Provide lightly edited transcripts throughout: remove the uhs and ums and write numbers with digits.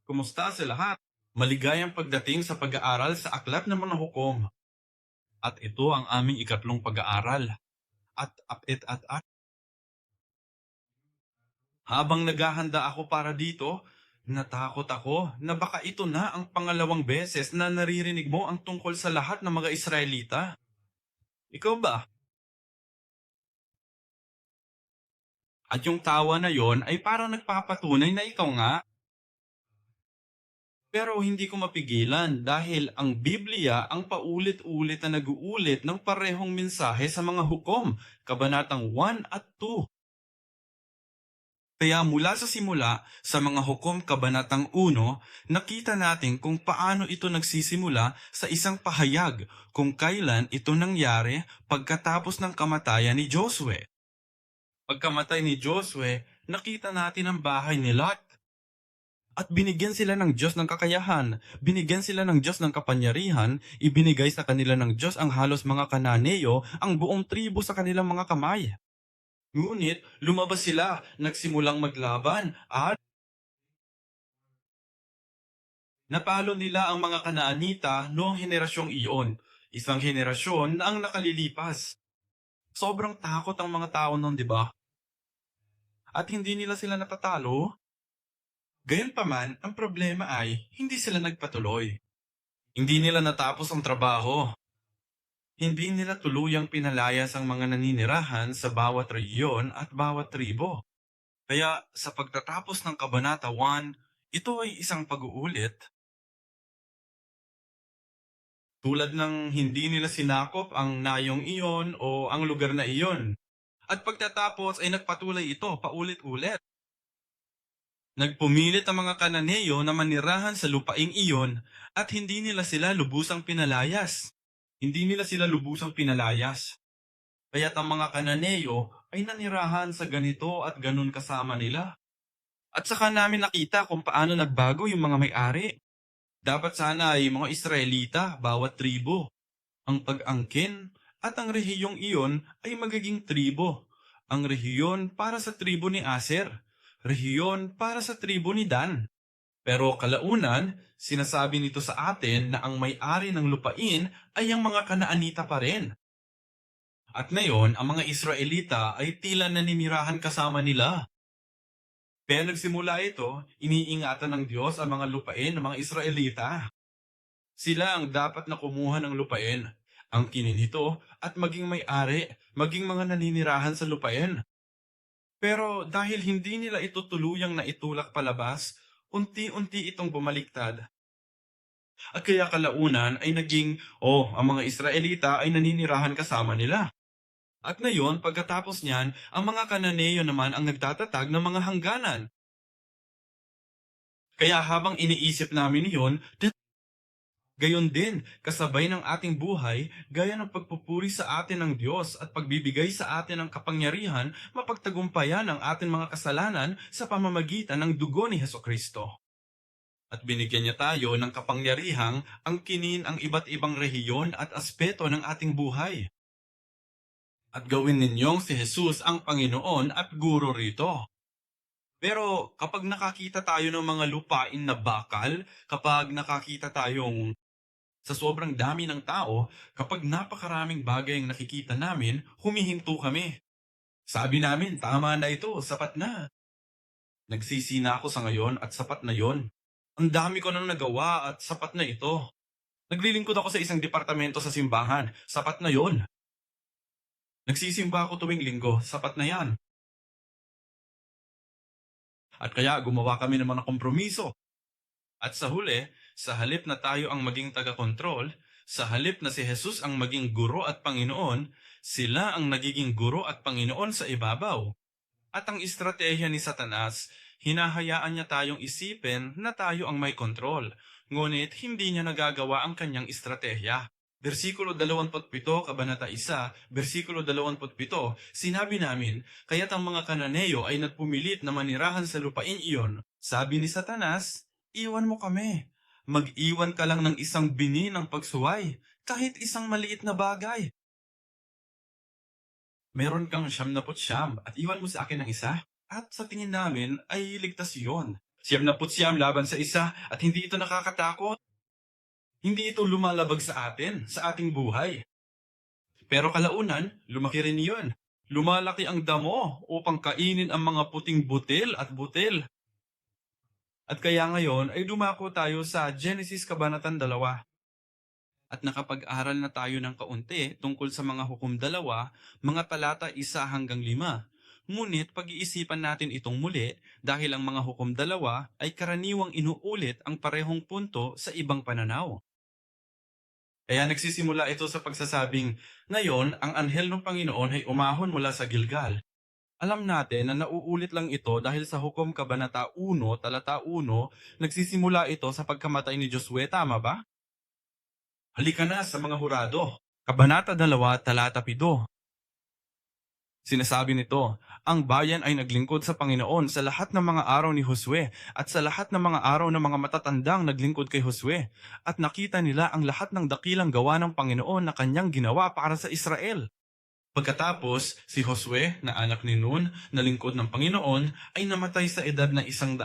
Kumusta sa lahat? Maligayang pagdating sa pag-aaral sa Aklat ng Mga Hukom. At ito ang aming ikatlong pag-aaral. At habang naghahanda ako para dito, natakot ako na baka ito na ang pangalawang beses na naririnig mo ang tungkol sa lahat ng mga Israelita. Ikaw ba? At yung tawa na yon ay parang nagpapatunay na ikaw nga. Pero hindi ko mapigilan dahil ang Biblia ang paulit-ulit na nag-uulit ng parehong mensahe sa mga hukom, kabanatang 1 at 2. Kaya mula sa simula, sa mga hukom kabanatang 1, nakita natin kung paano ito nagsisimula sa isang pahayag kung kailan ito nangyari pagkatapos ng kamatayan ni Josue. Pagkamatay ni Josue, nakita natin ang bahay ni Lot. At binigyan sila ng Diyos ng kakayahan, binigyan sila ng Diyos ng kapangyarihan, ibinigay sa kanila ng Diyos ang halos mga Kananeo, ang buong tribo sa kanilang mga kamay. Ngunit lumabas sila, nagsimulang maglaban at napalo nila ang mga Kanaanita noong henerasyong iyon, isang henerasyon na ang nakalilipas. Sobrang takot ang mga tao noon, di ba? At hindi nila sila natatalo. Gayunpaman, ang problema ay hindi sila nagpatuloy. Hindi nila natapos ang trabaho. Hindi nila tuluyang pinalayas ang mga naninirahan sa bawat rehiyon at bawat tribo. Kaya sa pagtatapos ng Kabanata 1, ito ay isang pag-uulit. Tulad ng hindi nila sinakop ang nayong iyon o ang lugar na iyon. At pagtatapos ay nagpatuloy ito paulit-ulit. Nagpumilit ang mga Kananeo na manirahan sa lupaing iyon at hindi nila sila lubusang pinalayas. Hindi nila sila lubusang pinalayas. Kaya't ang mga Kananeo ay nanirahan sa ganito at ganun kasama nila. At saka namin nakita kung paano nagbago yung mga may-ari. Dapat sana ay mga Israelita, bawat tribo. Ang pag-angkin at ang rehiyong iyon ay magiging tribo. Ang rehiyon para sa tribo ni Aser. Rehiyon para sa tribo ni Dan. Pero kalaunan, sinasabi nito sa atin na ang may-ari ng lupain ay ang mga Kanaanita pa rin. At ngayon, ang mga Israelita ay tila naninirahan kasama nila. Kaya nagsimula ito, iniingatan ng Diyos ang mga lupain ng mga Israelita. Sila ang dapat na kumuha ng lupain, ang kinin ito at maging may-ari, maging mga naninirahan sa lupain. Pero dahil hindi nila ito tuluyang naitulak palabas, unti-unti itong bumaliktad. At kaya kalaunan ay naging, ang mga Israelita ay naninirahan kasama nila. At ngayon, pagkatapos niyan, ang mga Kananeo naman ang nagtatatag ng mga hangganan. Kaya habang iniisip namin iyon, gayon din, kasabay ng ating buhay, gaya ng pagpupuri sa atin ng Diyos at pagbibigay sa atin ng kapangyarihan, mapagtagumpayan ang ating mga kasalanan sa pamamagitan ng dugo ni Hesukristo. At binigyan niya tayo ng kapangyarihang angkinin ang iba't ibang rehiyon at aspeto ng ating buhay. At gawin ninyong si Jesus ang Panginoon at Guro rito. Pero kapag nakakita tayo ng mga lupain na bakal, kapag nakakita tayong sa sobrang dami ng tao, kapag napakaraming bagay ang nakikita namin, humihinto kami. Sabi namin, tama na ito, sapat na. Nagsisi na ako sa ngayon at sapat na yon. Ang dami ko nang nagawa at sapat na ito. Naglilingkod ako sa isang departamento sa simbahan, sapat na yon. Nagsisimba ako tuwing linggo, sapat na yan. At kaya gumawa kami ng mga kompromiso. At sa huli, sa halip na tayo ang maging taga-kontrol, sa halip na si Jesus ang maging guro at Panginoon, sila ang nagiging guro at Panginoon sa ibabaw. At ang estratehiya ni Satanas, hinahayaan niya tayong isipin na tayo ang may kontrol, ngunit hindi niya nagagawa ang kanyang estratehiya. Versikulo 27, Kabanata 1, versikulo 27, sinabi namin, kaya't ang mga Kananeo ay nagpumilit na manirahan sa lupain iyon. Sabi ni Satanas, iwan mo kami. Mag-iwan ka lang ng isang bini ng pagsuway, kahit isang maliit na bagay. Meron kang 99 at iwan mo sa akin ng isa. At sa tingin namin ay ligtas yon. Siyam laban sa isa at hindi ito nakakatakot. Hindi ito lumalabag sa atin, sa ating buhay. Pero kalaunan, lumaki rin iyon. Lumalaki ang damo upang kainin ang mga puting butil at butil. At kaya ngayon ay dumako tayo sa Genesis Kabanatang 2. At nakapag-aral na tayo ng kaunti tungkol sa mga hukom 2, mga talata 1 hanggang 5. Ngunit pag-iisipan natin itong muli dahil ang mga hukom 2 ay karaniwang inuulit ang parehong punto sa ibang pananaw. Kaya nagsisimula ito sa pagsasabing, ngayon ang anghel ng Panginoon ay umahon mula sa Gilgal. Alam natin na nauulit lang ito dahil sa Hukom Kabanata 1, talata 1, nagsisimula ito sa pagkamatay ni Josue, tama ba? Halika na sa mga hurado. Kabanata 2, talata 7. Sinasabi nito, ang bayan ay naglingkod sa Panginoon sa lahat ng mga araw ni Josue at sa lahat ng mga araw ng mga matatandang naglingkod kay Josue at nakita nila ang lahat ng dakilang gawa ng Panginoon na kanyang ginawa para sa Israel. Pagkatapos, si Josue, na anak ni Nun, na lingkod ng Panginoon, ay namatay sa edad na 110,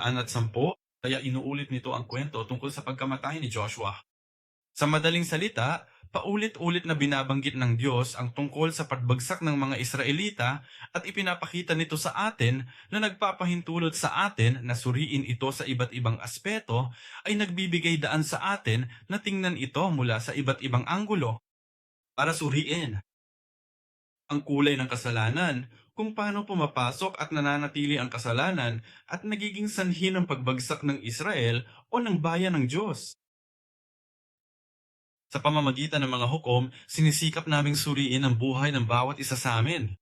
kaya inuulit nito ang kwento tungkol sa pagkamatay ni Joshua. Sa madaling salita, paulit-ulit na binabanggit ng Diyos ang tungkol sa pagbagsak ng mga Israelita at ipinapakita nito sa atin na nagpapahintulot sa atin na suriin ito sa iba't ibang aspeto ay nagbibigay daan sa atin na tingnan ito mula sa iba't ibang anggulo. Para suriin ang kulay ng kasalanan, kung paano pumapasok at nananatili ang kasalanan at nagiging sanhi ng pagbagsak ng Israel o ng bayan ng Diyos. Sa pamamagitan ng mga hukom, sinisikap naming suriin ang buhay ng bawat isa sa amin.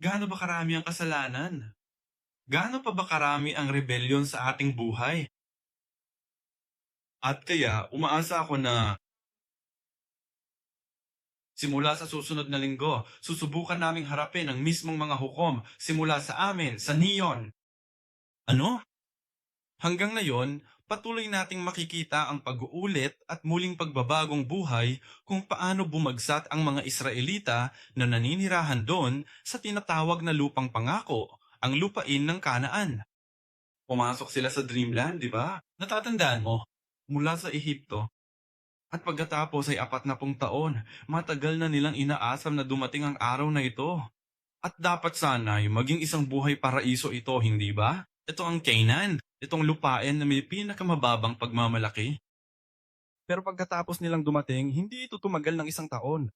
Gaano ba karami ang kasalanan? Gaano pa ba karami ang rebellion sa ating buhay? At kaya, umaasa ako na simula sa susunod na linggo, susubukan naming harapin ang mismong mga hukom simula sa amin, sa Neon. Ano? Hanggang ngayon, patuloy nating makikita ang pag-uulit at muling pagbabagong buhay kung paano bumagsak ang mga Israelita na naninirahan doon sa tinatawag na lupang pangako, ang lupain ng Kanaan. Pumasok sila sa Dreamland, di ba? Natatandaan mo? Mula sa Ehipto. At pagkatapos ay 40 taon, matagal na nilang inaasam na dumating ang araw na ito. At dapat sana ay maging isang buhay paraiso ito, hindi ba? Ito ang Canaan, itong lupain na may pinakamababang pagmamalaki. Pero pagkatapos nilang dumating, hindi ito tumagal ng 1 taon.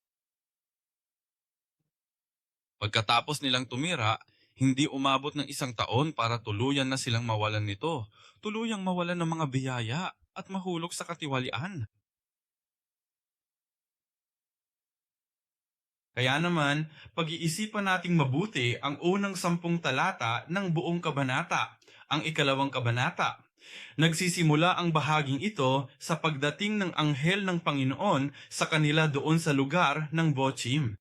Pagkatapos nilang tumira, hindi umabot ng 1 taon para tuluyan na silang mawalan nito. Tuluyang mawalan ng mga biyaya at mahulog sa katiwalian. Kaya naman, pag-iisipan nating mabuti ang unang 10 talata ng buong kabanata, ang 2 kabanata. Nagsisimula ang bahaging ito sa pagdating ng anghel ng Panginoon sa kanila doon sa lugar ng Bochim.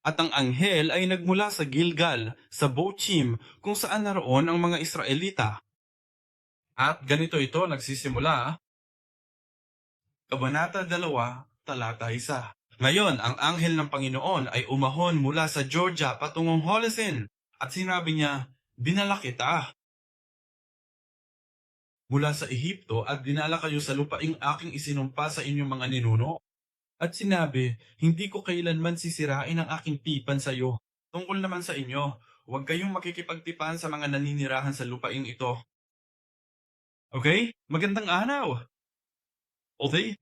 At ang anghel ay nagmula sa Gilgal, sa Bochim, kung saan naroon ang mga Israelita. At ganito ito nagsisimula, Kabanata 2, talata 1. Ngayon, ang anghel ng Panginoon ay umahon mula sa Georgia patungong Holocene at sinabi niya, dinala kita mula sa Ehipto at dinala kayo sa lupaing aking isinumpa sa inyong mga ninuno. At sinabi, hindi ko kailanman sisirain ang aking tipan sa iyo. Tungkol naman sa inyo, huwag kayong makikipagtipan sa mga naninirahan sa lupaing ito. Okay? Magandang araw! Okay?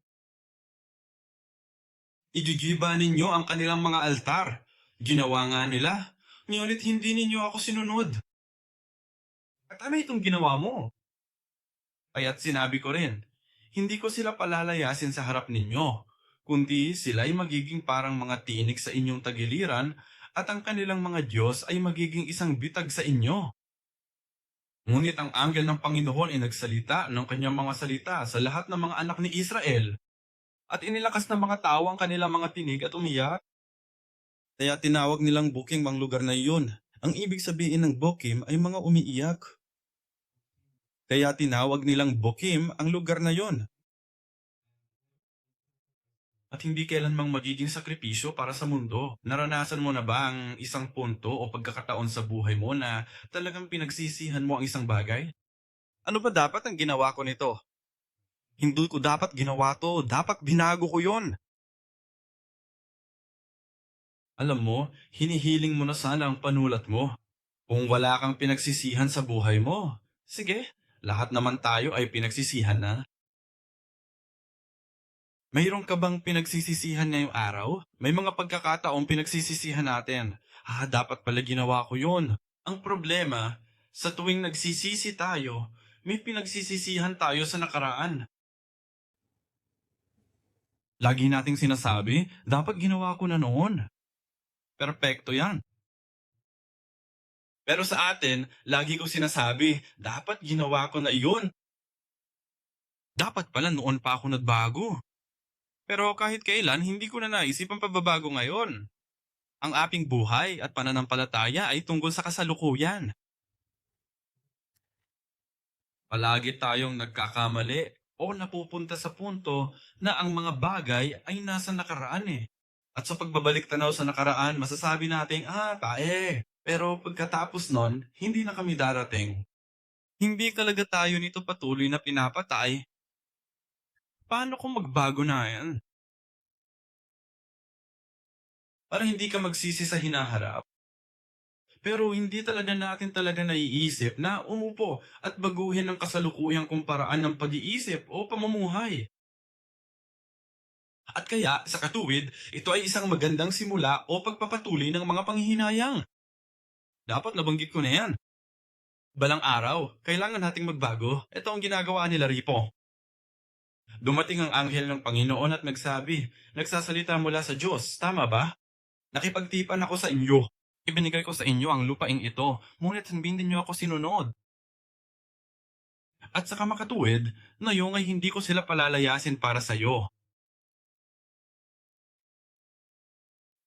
Igigiba ninyo ang kanilang mga altar. Ginawa nga nila, ngunit hindi ninyo ako sinunod. At ano itong ginawa mo? Kaya't sinabi ko rin, hindi ko sila palalayasin sa harap ninyo, kundi sila'y magiging parang mga tinik sa inyong tagiliran at ang kanilang mga Diyos ay magiging isang bitag sa inyo. Ngunit ang anghel ng Panginoon ay nagsalita ng kanyang mga salita sa lahat ng mga anak ni Israel at inilakas ng mga tao ang kanilang mga tinig at umiyak. Kaya tinawag nilang Bokim ang lugar na iyon. Ang ibig sabihin ng Bokim ay mga umiiyak. Kaya tinawag nilang Bokim ang lugar na iyon. at hindi kailanmang magiging sakripisyo para sa mundo. Naranasan mo na ba ang isang punto o pagkakataon sa buhay mo na talagang pinagsisihan mo ang isang bagay? Ano ba dapat ang ginawa ko nito? Hindi ko dapat ginawa to, dapat binago ko yon. Alam mo, hinihiling mo na sana ang panulat mo. Kung wala kang pinagsisihan sa buhay mo, sige, lahat naman tayo ay pinagsisihan na. Mayroon ka bang pinagsisisihan ngayong araw? May mga pagkakataong pinagsisisihan natin. Dapat pala ginawa ko yun. Ang problema, sa tuwing nagsisisi tayo, may pinagsisisihan tayo sa nakaraan. Lagi nating sinasabi, dapat ginawa ko na noon. Perpekto yan. Pero sa atin, lagi ko sinasabi, dapat ginawa ko na iyon. Dapat pala noon pa ako nagbago. Pero kahit kailan, hindi ko na naisip ang pagbabago ngayon. Ang ating buhay at pananampalataya ay tungkol sa kasalukuyan. Palagi tayong nagkakamali o napupunta sa punto na ang mga bagay ay nasa nakaraan eh. At sa pagbabalik tanaw sa nakaraan, masasabi nating, tae. Pero pagkatapos nun, hindi na kami darating. Hindi talaga tayo nito patuloy na pinapatay. Paano kung magbago na yan? Para hindi ka magsisi sa hinaharap. Pero hindi talaga natin talaga naiisip na umupo at baguhin ang kasalukuyang kumparaan ng pag-iisip o pamumuhay. At kaya, sa katuwid, ito ay isang magandang simula o pagpapatuloy ng mga panghihinayang. Dapat nabanggit ko na yan. Balang araw, kailangan nating magbago. Ito ang ginagawa nila Ripo. Dumating ang anghel ng Panginoon at nagsabi, nagsasalita mula sa Diyos, tama ba? Nakipagtipan ako sa inyo. Ibinigay ko sa inyo ang lupaing ito, ngunit hindi niyo ako sinunod. At sa kamakatuwid, ngayong ay hindi ko sila palalayasin para sa iyo.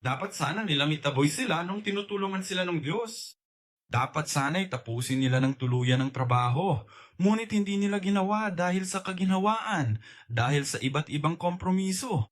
Dapat sana nila mitaboy sila nung tinutulungan sila ng Diyos. Dapat sana'y tapusin nila ng tuluyan ng trabaho, ngunit hindi nila ginawa dahil sa kaginhawaan, dahil sa iba't ibang kompromiso.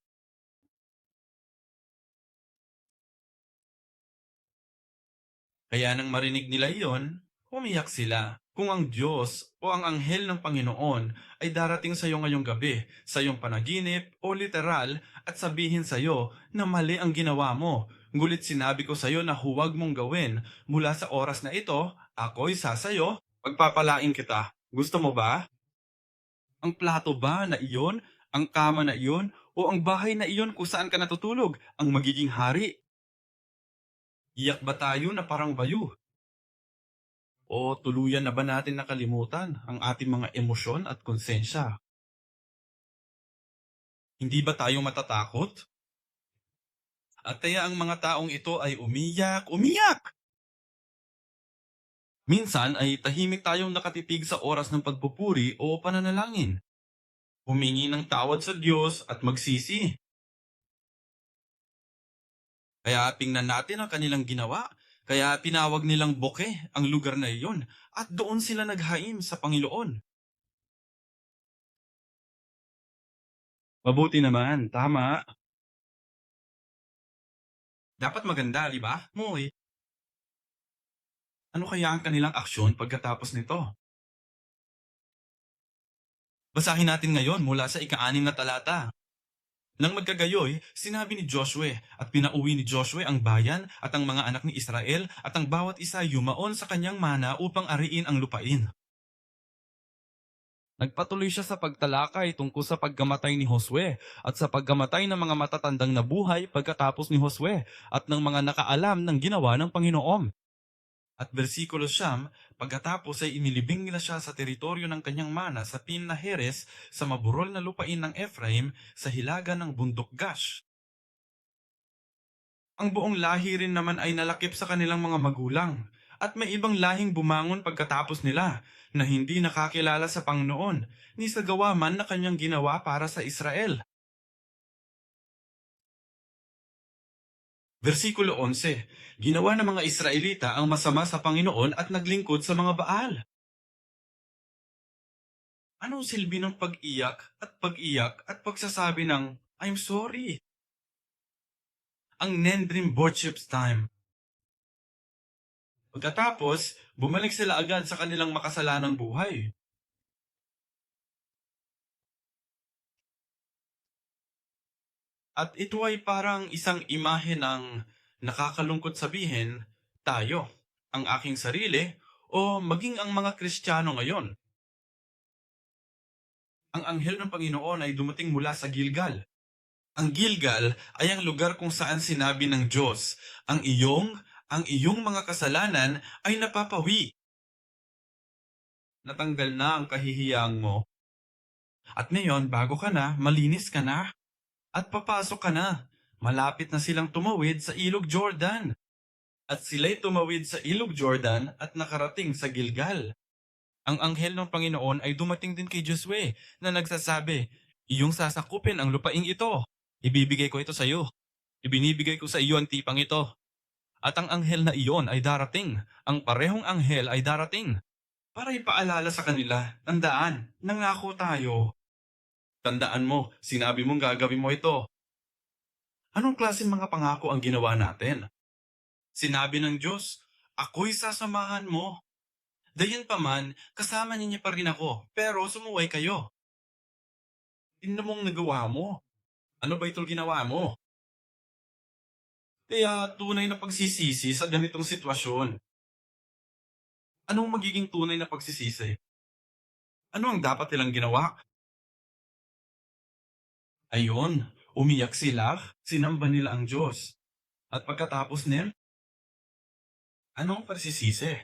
Kaya nang marinig nila iyon, umiyak sila. Kung ang Diyos o ang anghel ng Panginoon ay darating sa iyo ngayong gabi, sa iyong panaginip o literal at sabihin sa iyo na mali ang ginawa mo, ngulit sinabi ko sa iyo na huwag mong gawin, mula sa oras na ito, ako'y sasayo, pagpapalain kita. Gusto mo ba? Ang plato ba na iyon, ang kama na iyon, o ang bahay na iyon kung saan ka natutulog, ang magiging hari? Iyak ba tayo na parang bayu? O tuluyan na ba natin nakalimutan ang ating mga emosyon at konsensya? Hindi ba tayo matatakot? At kaya ang mga taong ito ay umiyak, umiyak! Minsan ay tahimik tayong nakatipig sa oras ng pagpupuri o pananalangin. Humingi ng tawad sa Diyos at magsisi. Kaya tingnan natin ang kanilang ginawa. Kaya tinawag nilang Boke ang lugar na iyon at doon sila naghaim sa Panginoon. Mabuti naman, tama. Dapat maganda, di ba? Muy. Ano kaya ang kanilang aksyon pagkatapos nito? Basahin natin ngayon mula sa ika-6 na talata. Nang magkagayoy, sinabi ni Joshua at pinauwi ni Joshua ang bayan at ang mga anak ni Israel at ang bawat isa yumaon sa kanyang mana upang ariin ang lupain. Nagpatuloy siya sa pagtalakay tungkol sa pagkamatay ni Josue at sa pagkamatay ng mga matatandang nabuhay pagkatapos ni Josue at ng mga nakaalam ng ginawa ng Panginoon. At versikulo 9, pagkatapos ay inilibing nila siya sa teritoryo ng kanyang mana sa Timnaheres sa maburol na lupain ng Ephraim sa hilaga ng bundok Gash. Ang buong lahi rin naman ay nalakip sa kanilang mga magulang, at may ibang lahing bumangon pagkatapos nila na hindi nakakilala sa Panginoon, ni sa gawa man na kanyang ginawa para sa Israel. Versikulo 11, ginawa ng mga Israelita ang masama sa Panginoon at naglingkod sa mga Baal. Anong silbi ng pag-iyak at pagsasabi ng, I'm sorry. Ang Nendrim Botchips time. Pagkatapos, bumalik sila agad sa kanilang makasalanang buhay. At ito ay parang isang imahe ng nakakalungkot sabihin, tayo, ang aking sarili, o maging ang mga Kristiyano ngayon. Ang anghel ng Panginoon ay dumating mula sa Gilgal. Ang Gilgal ay ang lugar kung saan sinabi ng Diyos, ang iyong mga kasalanan ay napapawi. Natanggal na ang kahihiyang mo. At ngayon, bago ka na, malinis ka na, at papasok ka na. Malapit na silang tumawid sa Ilog Jordan. At sila'y tumawid sa Ilog Jordan at nakarating sa Gilgal. Ang anghel ng Panginoon ay dumating din kay Josue na nagsasabi, iyong sasakupin ang lupaing ito. Ibibigay ko ito sa iyo. Ibinibigay ko sa iyo ang tipang ito. At ang anghel na iyon ay darating. Ang parehong anghel ay darating. Para ipaalala sa kanila, tandaan, nangako tayo. Tandaan mo, sinabi mong gagawin mo ito. Anong klaseng mga pangako ang ginawa natin? Sinabi ng Diyos, ako'y sasamahan mo. Gayunpaman, kasama ninyo pa rin ako, pero sumuway kayo. Tingnan mong nagawa mo. Ano ba itong ginawa mo? Kaya tunay na pagsisisi sa ganitong sitwasyon. Anong magiging tunay na pagsisisi? Ano ang dapat nilang ginawa? Ayon, umiyak sila, sinamba nila ang Diyos. At pagkatapos nil, anong pagsisisi?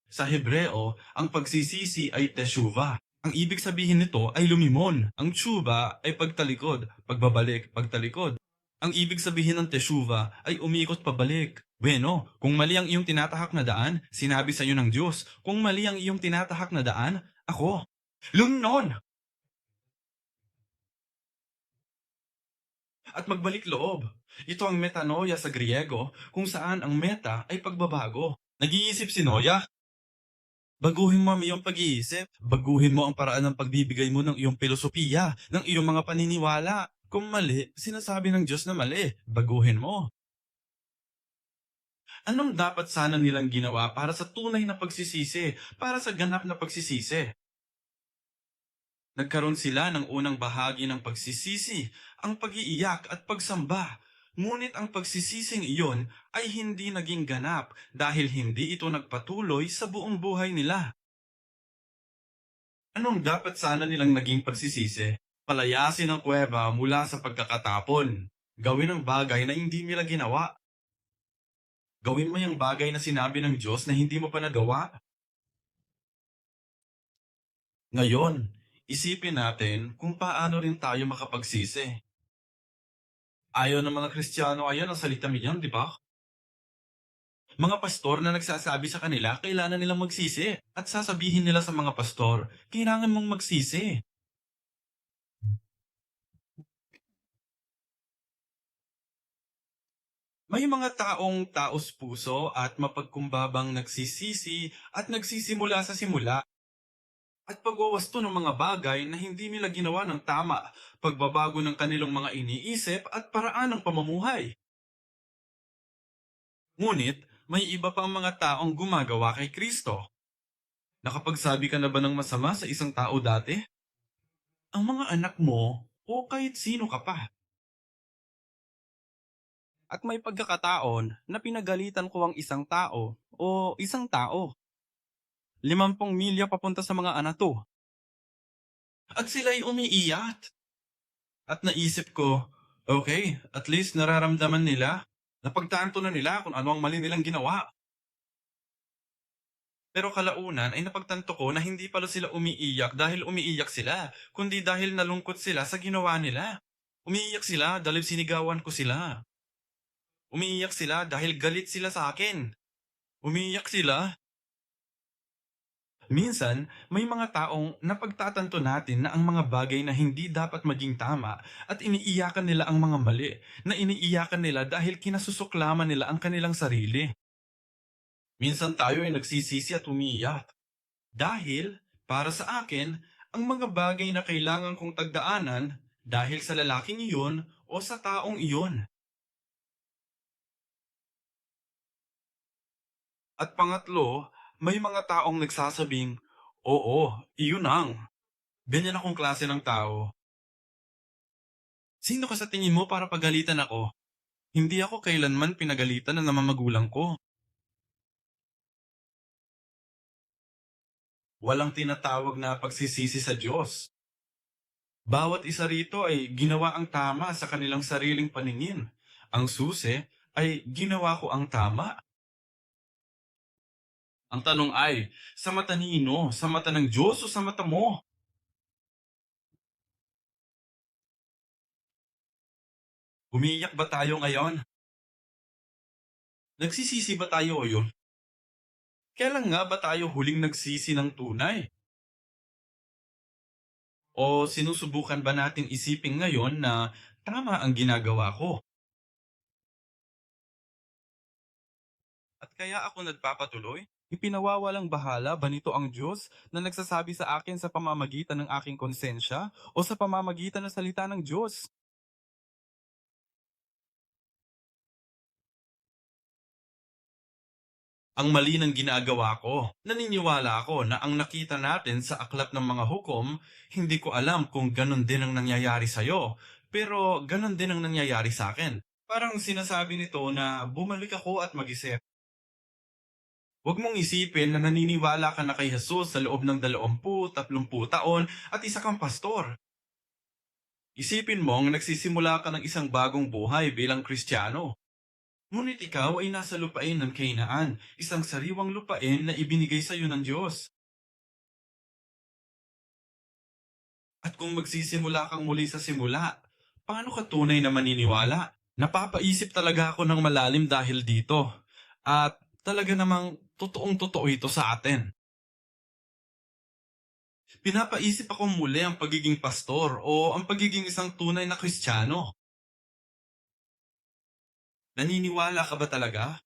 Sa Hebreo, ang pagsisisi ay teshuva. Ang ibig sabihin nito ay lumimon. Ang tshuva ay pagtalikod, pagbabalik, pagtalikod. Ang ibig sabihin ng teshuva ay umiikot pabalik. Bueno, kung mali ang iyong tinatahak na daan, sinabi sa iyo ng Diyos. Kung mali ang iyong tinatahak na daan, ako. Lumnon! At magbalik loob. Ito ang metanoia sa Griego, kung saan ang meta ay pagbabago. Nag-iisip si Noya. Baguhin mo ang iyong pag-iisip. Baguhin mo ang paraan ng pagbibigay mo ng iyong filosofiya, ng iyong mga paniniwala. Kung mali, sinasabi ng Diyos na mali. Baguhin mo. Anong dapat sana nilang ginawa para sa tunay na pagsisisi, para sa ganap na pagsisisi? Nagkaroon sila ng unang bahagi ng pagsisisi, ang pag-iiyak at pagsamba. Ngunit ang pagsisising iyon ay hindi naging ganap dahil hindi ito nagpatuloy sa buong buhay nila. Anong dapat sana nilang naging pagsisisi? Palayasin ang kuweba mula sa pagkakatapon. Gawin ang bagay na hindi nila ginawa. Gawin mo yung bagay na sinabi ng Diyos na hindi mo pa nagawa. Ngayon, isipin natin kung paano rin tayo makapagsisi. Ayaw ng mga Kristiyano ayon ang salita niyan, di ba? Mga pastor na nagsasabi sa kanila, kailangan nilang magsisi. At sasabihin nila sa mga pastor, kailangan mong magsisi. May mga taong taos puso at mapagkumbabang nagsisisi at nagsisimula sa simula at pagwawasto ng mga bagay na hindi nila ginawa ng tama, pagbabago ng kanilang mga iniisip at paraan ng pamumuhay. Ngunit, may iba pang mga taong gumagawa kay Kristo. Nakapagsabi ka na ba ng masama sa isang tao dati? Ang mga anak mo o kahit sino ka pa. At may pagkakataon na pinagalitan ko ang isang tao o isang tao. 50 milya papunta sa mga anak to. At sila'y umiiyak. At naisip ko, okay, at least nararamdaman nila, napagtanto na nila kung ano ang mali nilang ginawa. Pero kalaunan ay napagtanto ko na hindi pala sila umiiyak dahil umiiyak sila, kundi dahil nalungkot sila sa ginawa nila. Umiiyak sila dahil sinigawan ko sila. Umiiyak sila dahil galit sila sa akin. Umiiyak sila. Minsan, may mga taong napagtatanto natin na ang mga bagay na hindi dapat maging tama at iniiyakan nila ang mga mali, na iniiyakan nila dahil kinasusuklaman nila ang kanilang sarili. Minsan tayo ay nagsisisi at umiiyak. Dahil, para sa akin, ang mga bagay na kailangan kong tagdaanan, Dahil sa lalaking iyon o sa taong iyon. At pangatlo, may mga taong nagsasabing, oo, iyon ang. Ganyan akong klase ng tao. Sino ka sa tingin mo para pagalitan ako? Hindi ako kailanman pinagalitan ng mga magulang ko. Walang tinatawag na pagsisisi sa Diyos. Bawat isa rito ay ginawa ang tama sa kanilang sariling paningin. Ang susi ay ginawa ko ang tama. Ang tanong ay, sa mata nino, sa mata ng Diyos o sa mata mo? Umiiyak ba tayo ngayon? Nagsisisi ba tayo o yun? Kailan nga ba tayo huling nagsisi ng tunay? O sinusubukan ba nating isipin ngayon na tama ang ginagawa ko? At kaya ako nagpapatuloy? Ipinawawalang bahala ba nito ang Diyos na nagsasabi sa akin sa pamamagitan ng aking konsensya o sa pamamagitan ng salita ng Diyos? Ang mali ng ginagawa ko. Naniniwala ako na ang nakita natin sa aklat ng mga hukom, hindi ko alam kung ganun din ang nangyayari sa'yo. Pero ganun din ang nangyayari sa akin. Parang sinasabi nito na bumalik ako at mag-isip. Huwag mong isipin na naniniwala ka na kay Jesus sa loob ng 20, 30 taon at isa kang pastor. Isipin mong nagsisimula ka ng isang bagong buhay bilang Kristiyano. Ngunit ikaw ay nasa lupain ng Kainaan, isang sariwang lupain na ibinigay sa iyo ng Diyos. At kung magsisimula kang muli sa simula, paano ka tunay na maniniwala? Napapaisip talaga ako ng malalim dahil dito. At talaga namang totoong-totoo ito sa atin. Pinapaisip ako muli ang pagiging pastor o ang pagiging isang tunay na Kristiyano. Naniniwala ka ba talaga?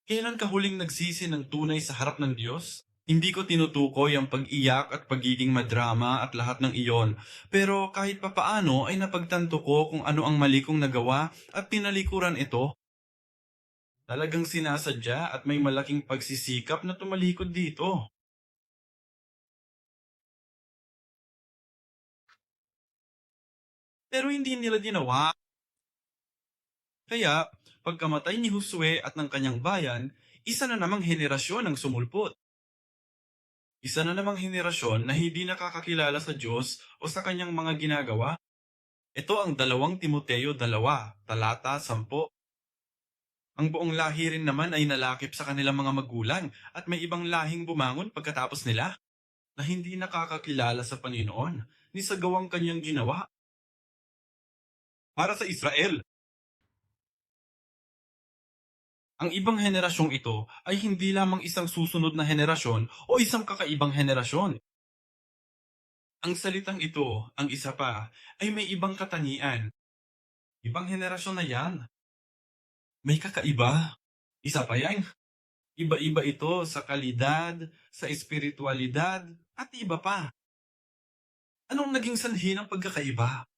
Kailan ka huling nagsisi ng tunay sa harap ng Diyos? Hindi ko tinutukoy ang pag-iyak at pagiging madrama at lahat ng iyon. Pero kahit papaano ay napagtanto ko kung ano ang mali kong nagawa at tinalikuran ito. Talagang sinasadya at may malaking pagsisikap na tumalikod dito. Pero hindi nila ginawa. Kaya, pagkamatay ni Josue at ng kanyang bayan, isa na namang henerasyon ang sumulpot. Isa na namang henerasyon na hindi nakakakilala sa Diyos o sa kanyang mga ginagawa. Ito ang 2 Timoteo 2, talata 10. Ang buong lahi rin naman ay nalakip sa kanilang mga magulang at may ibang lahing bumangon pagkatapos nila na hindi nakakakilala sa Panginoon ni sa gawang kanyang ginawa para sa Israel. Ang ibang henerasyong ito ay hindi lamang isang susunod na henerasyon o isang kakaibang henerasyon. Ang salitang ito, ang isa pa, ay may ibang katangian. Ibang henerasyon na yan. May kakaiba. Isa pa yan. Iba-iba ito sa kalidad, sa espiritualidad, at iba pa. Anong naging sanhi ng pagkakaiba?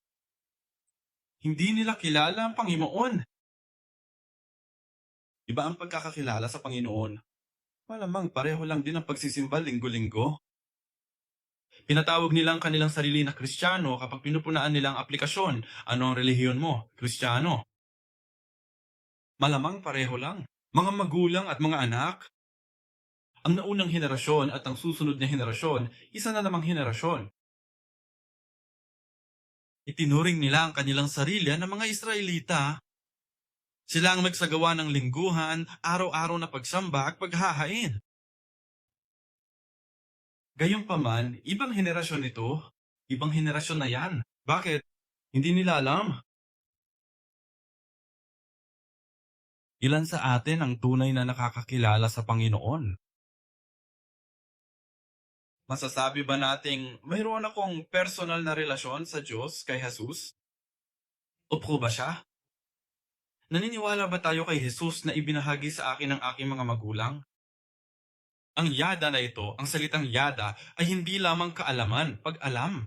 Hindi nila kilala ang Panginoon. Iba ang pagkakakilala sa Panginoon. Malamang pareho lang din ang pagsisimba linggo-linggo. Pinatawag nila ang kanilang sarili na Kristiyano kapag pinupunaan nila ang aplikasyon. Ano ang relihiyon mo? Kristiyano. Malamang pareho lang. Mga magulang at mga anak. Ang naunang henerasyon at ang susunod na henerasyon, isa na namang henerasyon. Itinuring nila ang kanilang sarili na mga Israelita. Sila ang nagsagawa ng lingguhan, araw-araw na pagsamba at paghahain. Gayunpaman, ibang henerasyon ito. Ibang henerasyon na yan. Bakit? Hindi nila alam. Ilan sa atin ang tunay na nakakakilala sa Panginoon? Masasabi ba nating mayroon akong personal na relasyon sa Diyos kay Jesus? Totoo ba siya? Naniniwala ba tayo kay Jesus na ibinahagi sa akin ng aking mga magulang? Ang yada na ito, ang salitang yada, ay hindi lamang kaalaman, pag-alam.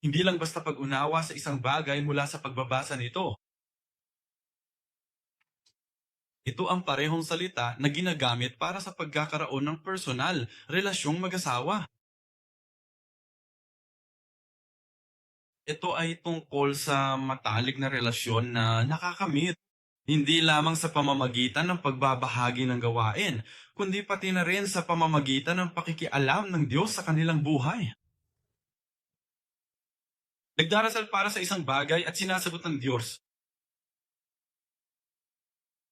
Hindi lang basta pag-unawa sa isang bagay mula sa pagbabasa nito. Ito ang parehong salita na ginagamit para sa pagkakaroon ng personal, relasyong mag-asawa. Ito ay tungkol sa matalik na relasyon na nakakamit. Hindi lamang sa pamamagitan ng pagbabahagi ng gawain, kundi pati na rin sa pamamagitan ng pakikialam ng Diyos sa kanilang buhay. Nagdarasal para sa isang bagay at sinasagot ng Diyos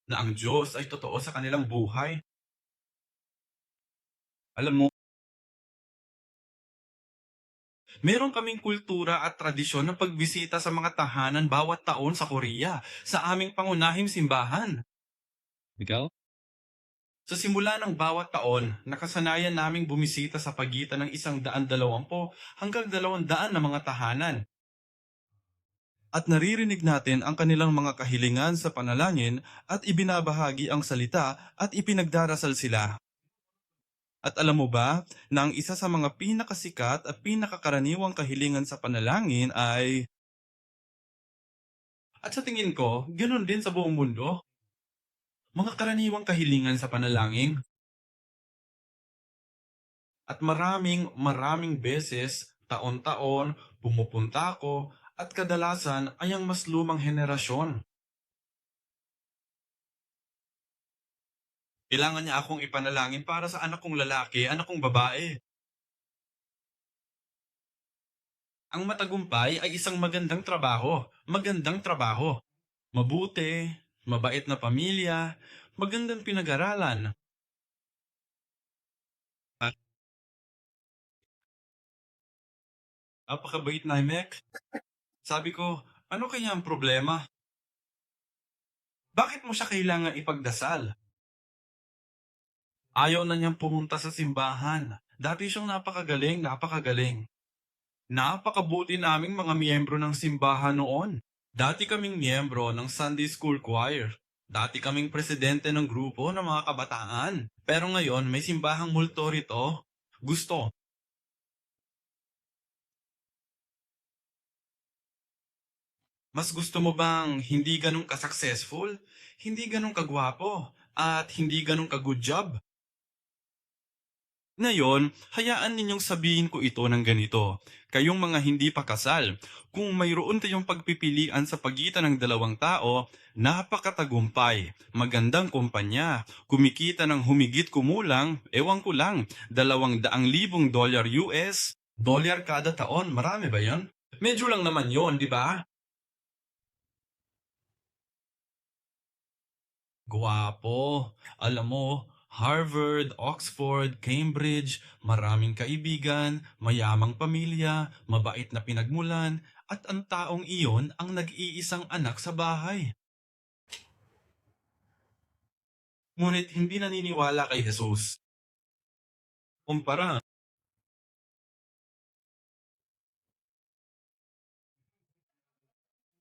na ang Diyos ay totoo sa kanilang buhay. Alam mo, meron kaming kultura at tradisyon ng pagbisita sa mga tahanan bawat taon sa Korea, sa aming pangunahing simbahan. Ikaw? Sa simula ng bawat taon, nakasanayan naming bumisita sa pagitan ng 120 hanggang 200 na mga tahanan. At naririnig natin ang kanilang mga kahilingan sa panalangin at ibinabahagi ang salita at ipinagdarasal sila. At alam mo ba na ang isa sa mga pinakasikat at pinakakaraniwang kahilingan sa panalangin ay, at sa tingin ko, ganoon din sa buong mundo, mga karaniwang kahilingan sa panalangin. At maraming beses, taon-taon, pumupunta ako at kadalasan ay ang mas lumang henerasyon. Kailangan niya akong ipanalangin para sa anak kong lalaki, anak kong babae. Ang matagumpay ay isang magandang trabaho, magandang trabaho. Mabuti, mabait na pamilya, magandang pinag-aralan. At napakabait na Mek. Sabi ko, ano kaya ang problema? Bakit mo siya kailangan ipagdasal? Ayaw na niyang pumunta sa simbahan. Dati siyang napakagaling. Napakabuti naming mga miyembro ng simbahan noon. Dati kaming miyembro ng Sunday School Choir. Dati kaming presidente ng grupo ng mga kabataan. Pero ngayon may simbahang multo rito. Gusto. Mas gusto mo bang hindi ganun ka-successful? Hindi ganun kagwapo? At hindi ganun ka-good job? Ngayon, hayaan ninyong sabihin ko ito ng ganito. Kayong mga hindi pa kasal, kung mayroon kayong pagpipilian sa pagitan ng dalawang tao, napakatagumpay, magandang kumpanya, kumikita ng humigit kumulang, ewan ko lang, $200,000 US, dolyar kada taon, marami ba yan? Medyo lang naman yon, di ba? Guwapo. Alam mo, Harvard, Oxford, Cambridge, maraming kaibigan, mayamang pamilya, mabait na pinagmulan, at ang taong iyon ang nag-iisang anak sa bahay. Ngunit hindi naniniwala kay Jesus. Kumpara,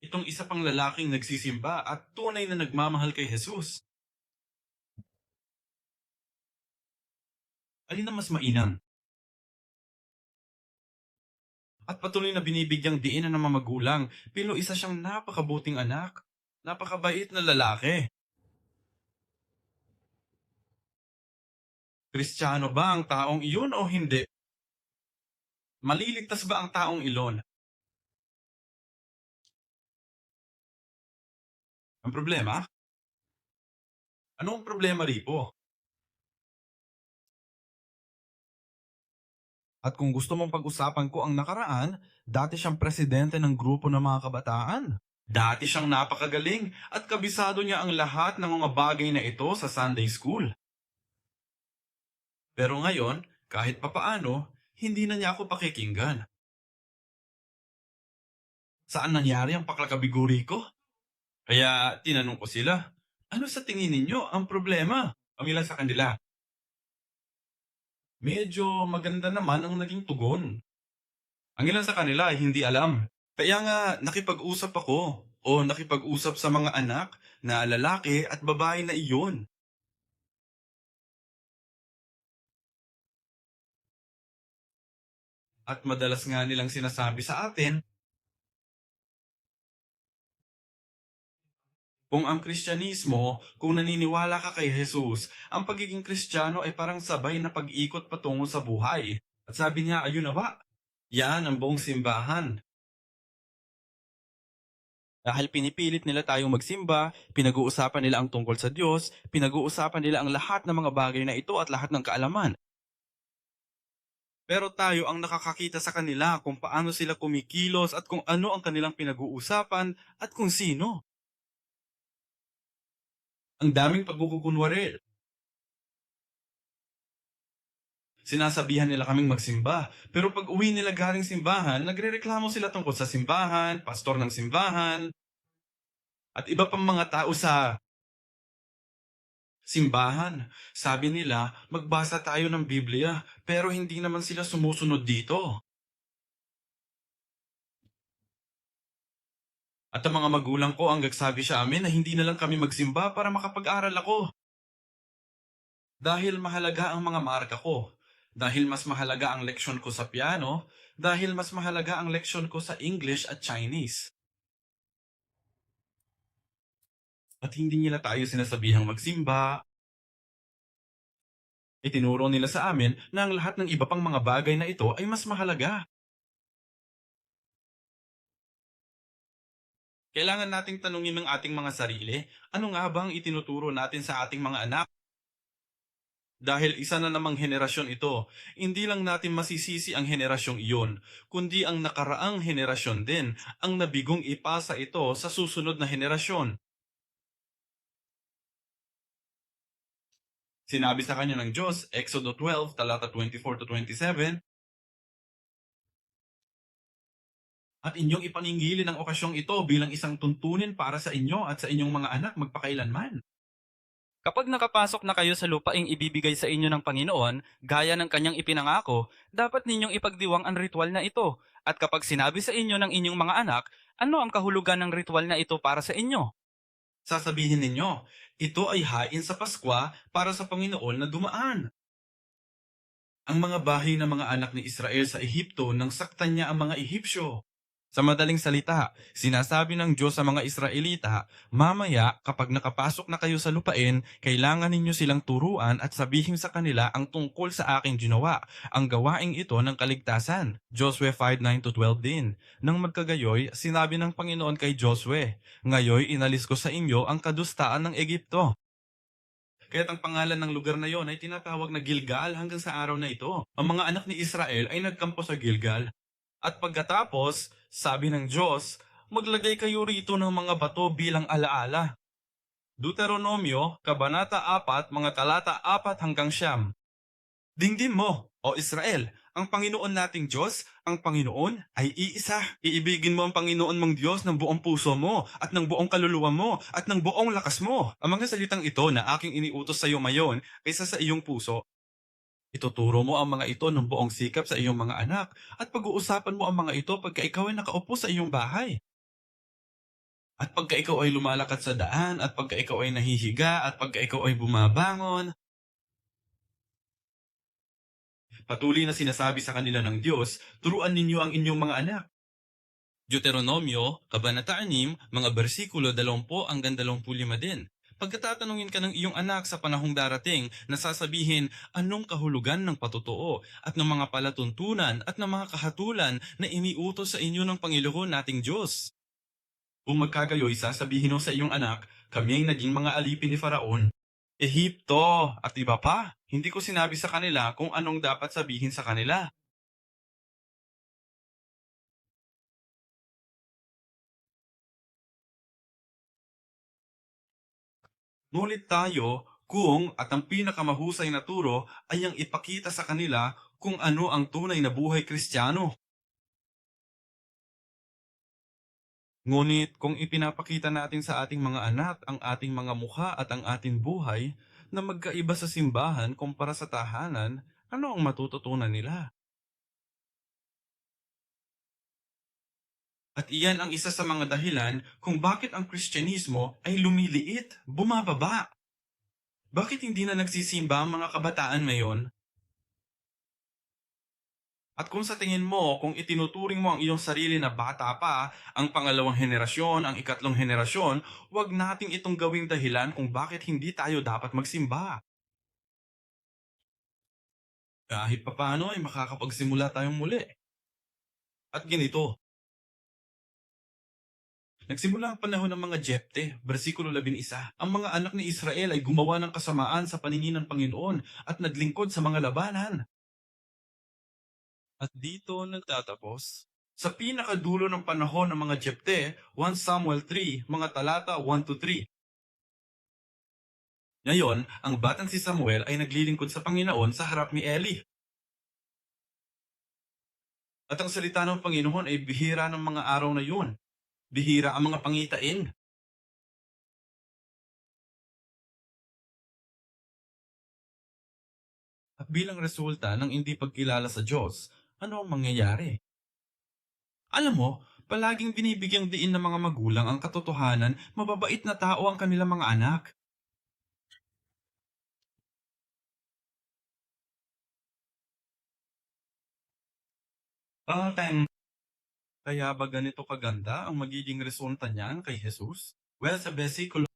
itong isa pang lalaking nagsisimba at tunay na nagmamahal kay Jesus. Alin ang mas mainam? At patuloy na binibigyang diin ng mga magulang, pero isa siyang napakabuting anak. Napakabait na lalaki. Kristiyano ba ang taong iyon o hindi? Maliligtas ba ang taong ilon? Ang problema? Ano ang problema rito? At kung gusto mong pag-usapan ko ang nakaraan, dati siyang presidente ng grupo ng mga kabataan. Dati siyang napakagaling at kabisado niya ang lahat ng mga bagay na ito sa Sunday School. Pero ngayon, kahit papaano, hindi na niya ako pakikinggan. Saan nangyari ang paklakabiguri ko? Kaya tinanong ko sila, ano sa tingin ninyo ang problema? Pamilang sa kanila. Medyo maganda naman ang naging tugon. Ang ilan sa kanila ay hindi alam. Kaya nga nakipag-usap ako o nakipag-usap sa mga anak na lalaki at babae na iyon. At madalas nga nilang sinasabi sa atin, kung ang Kristyanismo, kung naniniwala ka kay Jesus, ang pagiging Kristiyano ay parang sabay na pag-ikot patungo sa buhay. At sabi niya, ayun na ba? Yan ang buong simbahan. Dahil pinipilit nila tayong magsimba, pinag-uusapan nila ang tungkol sa Diyos, pinag-uusapan nila ang lahat ng mga bagay na ito at lahat ng kaalaman. Pero tayo ang nakakakita sa kanila kung paano sila kumikilos at kung ano ang kanilang pinag-uusapan at kung sino. Ang daming pagkukunwari. Sinasabihan nila kaming magsimba, pero pag uwi nila galing simbahan, nagrereklamo sila tungkol sa simbahan, pastor ng simbahan, at iba pang mga tao sa simbahan. Sabi nila, magbasa tayo ng Biblia, pero hindi naman sila sumusunod dito. At ang mga magulang ko ang nagsabi sa amin na hindi na lang kami magsimba para makapag-aral ako. Dahil mahalaga ang mga marka ko. Dahil mas mahalaga ang leksyon ko sa piano. Dahil mas mahalaga ang leksyon ko sa English at Chinese. At hindi nila tayo sinasabihang magsimba. Itinuro nila sa amin na ang lahat ng iba pang mga bagay na ito ay mas mahalaga. Kailangan nating tanungin ng ating mga sarili, ano nga bang itinuturo natin sa ating mga anak? Dahil isa na namang henerasyon ito, hindi lang natin masisisi ang henerasyong iyon, kundi ang nakaraang henerasyon din ang nabigong ipasa ito sa susunod na henerasyon. Sinabi sa kanya ng Diyos, Exodo 12, talata 24 to 27, at inyong ipaningilin ang okasyong ito bilang isang tuntunin para sa inyo at sa inyong mga anak magpakailanman. Kapag nakapasok na kayo sa lupaing ibibigay sa inyo ng Panginoon, gaya ng kanyang ipinangako, dapat ninyong ipagdiwang ang ritual na ito. At kapag sinabi sa inyo ng inyong mga anak, ano ang kahulugan ng ritual na ito para sa inyo? Sasabihin ninyo, ito ay hain sa Paskwa para sa Panginoon na dumaan. Ang mga bahay ng mga anak ni Israel sa Ehipto nang saktan niya ang mga Ehipsyo. Sa madaling salita, sinasabi ng Diyos sa mga Israelita, mamaya kapag nakapasok na kayo sa lupain, kailangan ninyo silang turuan at sabihin sa kanila ang tungkol sa aking ginawa, ang gawaing ito ng kaligtasan. Josue 5:9-12 din. Nang magkagayoy, sinabi ng Panginoon kay Josue, ngayoy inalis ko sa inyo ang kadustaan ng Egipto. Kaya't ang pangalan ng lugar na yon ay tinatawag na Gilgal hanggang sa araw na ito. Ang mga anak ni Israel ay nagkampo sa Gilgal. At pagkatapos, sabi ng Diyos, maglagay kayo rito ng mga bato bilang alaala. Deuteronomio, Kabanata 4, mga talata 4 hanggang 9. Dinggin mo, o Israel, ang Panginoon nating Diyos, ang Panginoon ay iisa. Iibigin mo ang Panginoon mong Diyos ng buong puso mo, at ng buong kaluluwa mo, at ng buong lakas mo. Ang mga salitang ito na aking iniutos sa iyo mayon, kaysa sa iyong puso. Ituturo mo ang mga ito ng buong sikap sa iyong mga anak, at pag-uusapan mo ang mga ito pagka ikaw ay nakaupo sa iyong bahay. At pagka ikaw ay lumalakad sa daan, at pagka ikaw ay nahihiga, at pagka ikaw ay bumabangon, patuloy na sinasabi sa kanila ng Diyos, turuan ninyo ang inyong mga anak. Deuteronomio, Kabanata 6, mga bersikulo 20 hanggang 25 din. Pagkatatanungin ka ng iyong anak sa panahong darating na sasabihin anong kahulugan ng patutuo at ng mga palatuntunan at ng mga kahatulan na iniutos sa inyo ng Panginoon nating Diyos. Kung magkagayoy sasabihin mo sa iyong anak, kami ay naging mga alipin ni Faraon, Ehipto at iba pa. Hindi ko sinabi sa kanila kung anong dapat sabihin sa kanila. Ngunit tayo, kung at ang pinakamahusay na turo ay ang ipakita sa kanila kung ano ang tunay na buhay Kristiyano. Ngunit kung ipinapakita natin sa ating mga anak ang ating mga mukha at ang ating buhay na magkaiba sa simbahan kumpara sa tahanan, ano ang matututunan nila? At iyan ang isa sa mga dahilan kung bakit ang Kristyanismo ay lumiliit, bumababa. Bakit hindi na nagsisimba ang mga kabataan ngayon? At kung sa tingin mo, kung itinuturing mo ang iyong sarili na bata pa, ang pangalawang henerasyon, ang ikatlong henerasyon, huwag nating itong gawing dahilan kung bakit hindi tayo dapat magsimba. Kahit papaano ay makakapagsimula tayong muli. At ganito, nagsimula ang panahon ng mga Jepte, versikulo 11. Ang mga anak ni Israel ay gumawa ng kasamaan sa paningin ng Panginoon at naglingkod sa mga labanan. At dito nagtatapos. Sa pinakadulo ng panahon ng mga Jepte, 1 Samuel 3, mga talata 1 to 3. Ngayon, ang batang si Samuel ay naglilingkod sa Panginoon sa harap ni Eli. At ang salita ng Panginoon ay bihira ng mga araw na yun. Bihira ang mga pangitain. At bilang resulta ng hindi pagkilala sa Diyos, ano ang mangyayari? Alam mo, palaging binibigyang diin ng mga magulang ang katotohanan, mababait na tao ang kanilang mga anak. Kaya ba ganito kaganda ang magiging resulta niyan kay Jesus? Well, sa versikulo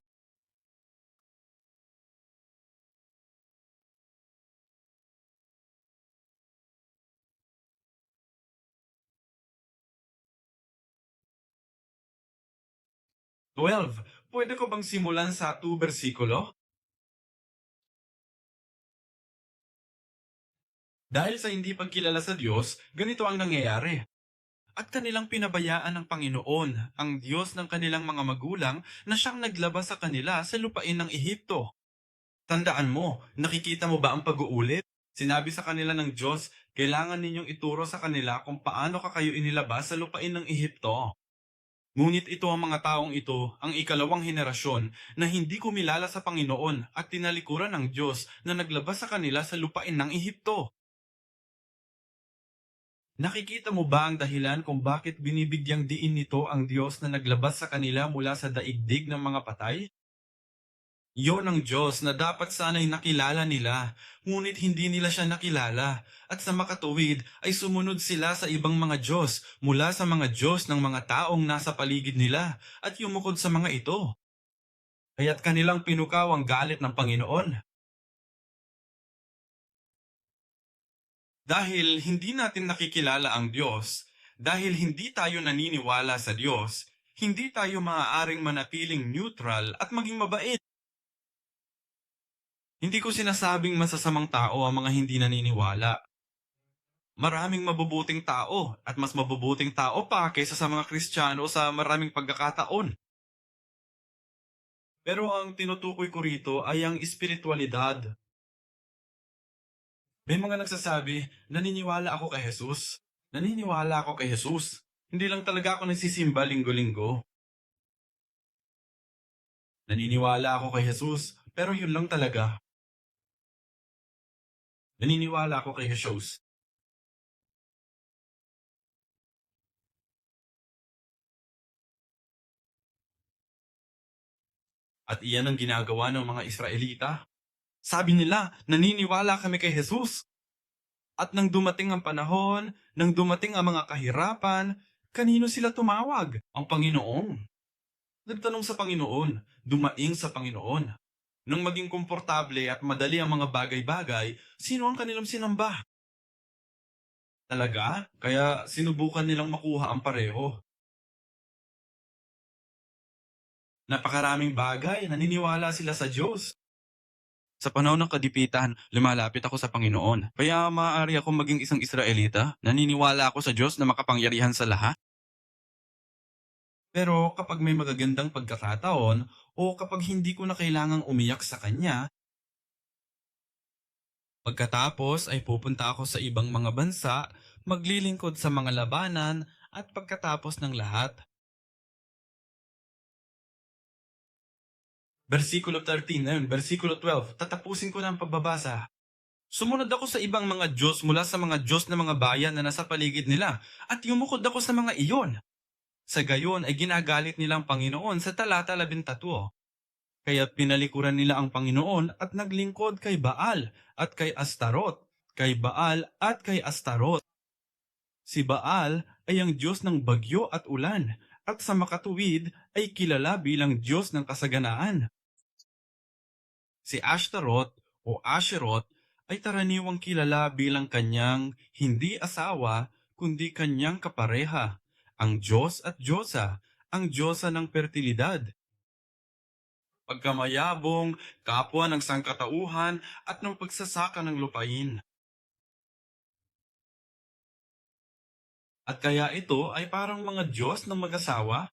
12, pwede ko bang simulan sa 2 versikulo? Dahil sa hindi pagkilala sa Diyos, ganito ang nangyayari. At kanilang pinabayaan ng Panginoon, ang Diyos ng kanilang mga magulang, na siyang naglabas sa kanila sa lupain ng Ehipto. Tandaan mo, nakikita mo ba ang pag-uulit? Sinabi sa kanila ng Diyos, kailangan ninyong ituro sa kanila kung paano ka kayo inilabas sa lupain ng Ehipto. Ngunit ito ang mga taong ito, ang ikalawang henerasyon, na hindi kumilala sa Panginoon at tinalikuran ng Diyos na naglabas sa kanila sa lupain ng Ehipto. Nakikita mo ba ang dahilan kung bakit binibigyang diin nito ang Diyos na naglabas sa kanila mula sa daigdig ng mga patay? Iyon ang Diyos na dapat sana'y nakilala nila, ngunit hindi nila siya nakilala, at sa makatuwid ay sumunod sila sa ibang mga Diyos mula sa mga Diyos ng mga taong nasa paligid nila at yumukod sa mga ito. Kaya't kanilang pinukaw ang galit ng Panginoon. Dahil hindi natin nakikilala ang Diyos, dahil hindi tayo naniniwala sa Diyos, hindi tayo maaaring manatiling neutral at maging mabait. Hindi ko sinasabing masasamang tao ang mga hindi naniniwala. Maraming mabubuting tao at mas mabubuting tao pa kaysa sa mga Kristiyano sa maraming pagkakataon. Pero ang tinutukoy ko rito ay ang espiritualidad. May mga nagsasabi, naniniwala ako kay Jesus. Naniniwala ako kay Jesus. Hindi lang talaga ako nagsisimba linggo-linggo. Naniniwala ako kay Jesus, pero yun lang talaga. Naniniwala ako kay Jesus. At iyan ang ginagawa ng mga Israelita. Sabi nila, naniniwala kami kay Jesus. At nang dumating ang panahon, nang dumating ang mga kahirapan, kanino sila tumawag? Ang Panginoon. Nagtanong sa Panginoon, dumaing sa Panginoon. Nang maging komportable at madali ang mga bagay-bagay, sino ang kanilang sinamba? Talaga? Kaya sinubukan nilang makuha ang pareho. Napakaraming bagay, naniniwala sila sa Diyos. Sa panahon ng kadipitan, lumalapit ako sa Panginoon. Kaya maaari akong maging isang Israelita. Naniniwala ako sa Diyos na makapangyarihan sa lahat. Pero kapag may magagandang pagkakataon o kapag hindi ko na kailangang umiyak sa Kanya, pagkatapos ay pupunta ako sa ibang mga bansa, maglilingkod sa mga labanan, at pagkatapos ng lahat, versikulo 13 ngayon, versikulo 12, tatapusin ko na ang pagbabasa. Sumunod ako sa ibang mga Diyos mula sa mga Diyos ng mga bayan na nasa paligid nila at yumukod ako sa mga iyon. Sa gayon ay ginagalit nila ang Panginoon sa talata 13. Kaya pinalikuran nila ang Panginoon at naglingkod kay Baal at kay Astarot, kay Baal at kay Astarot. Si Baal ay ang Diyos ng bagyo at ulan, at sa makatuwid ay kilala bilang Diyos ng kasaganaan. Si Ashtaroth o Asheroth ay karaniwang kilala bilang kanyang hindi asawa kundi kanyang kapareha, ang Diyos at Diyosa, ang Diyosa ng pertilidad, pagkamayabong, kapwa ng sangkatauhan at ng pagsasaka ng lupain. At kaya ito ay parang mga Diyos ng mag-asawa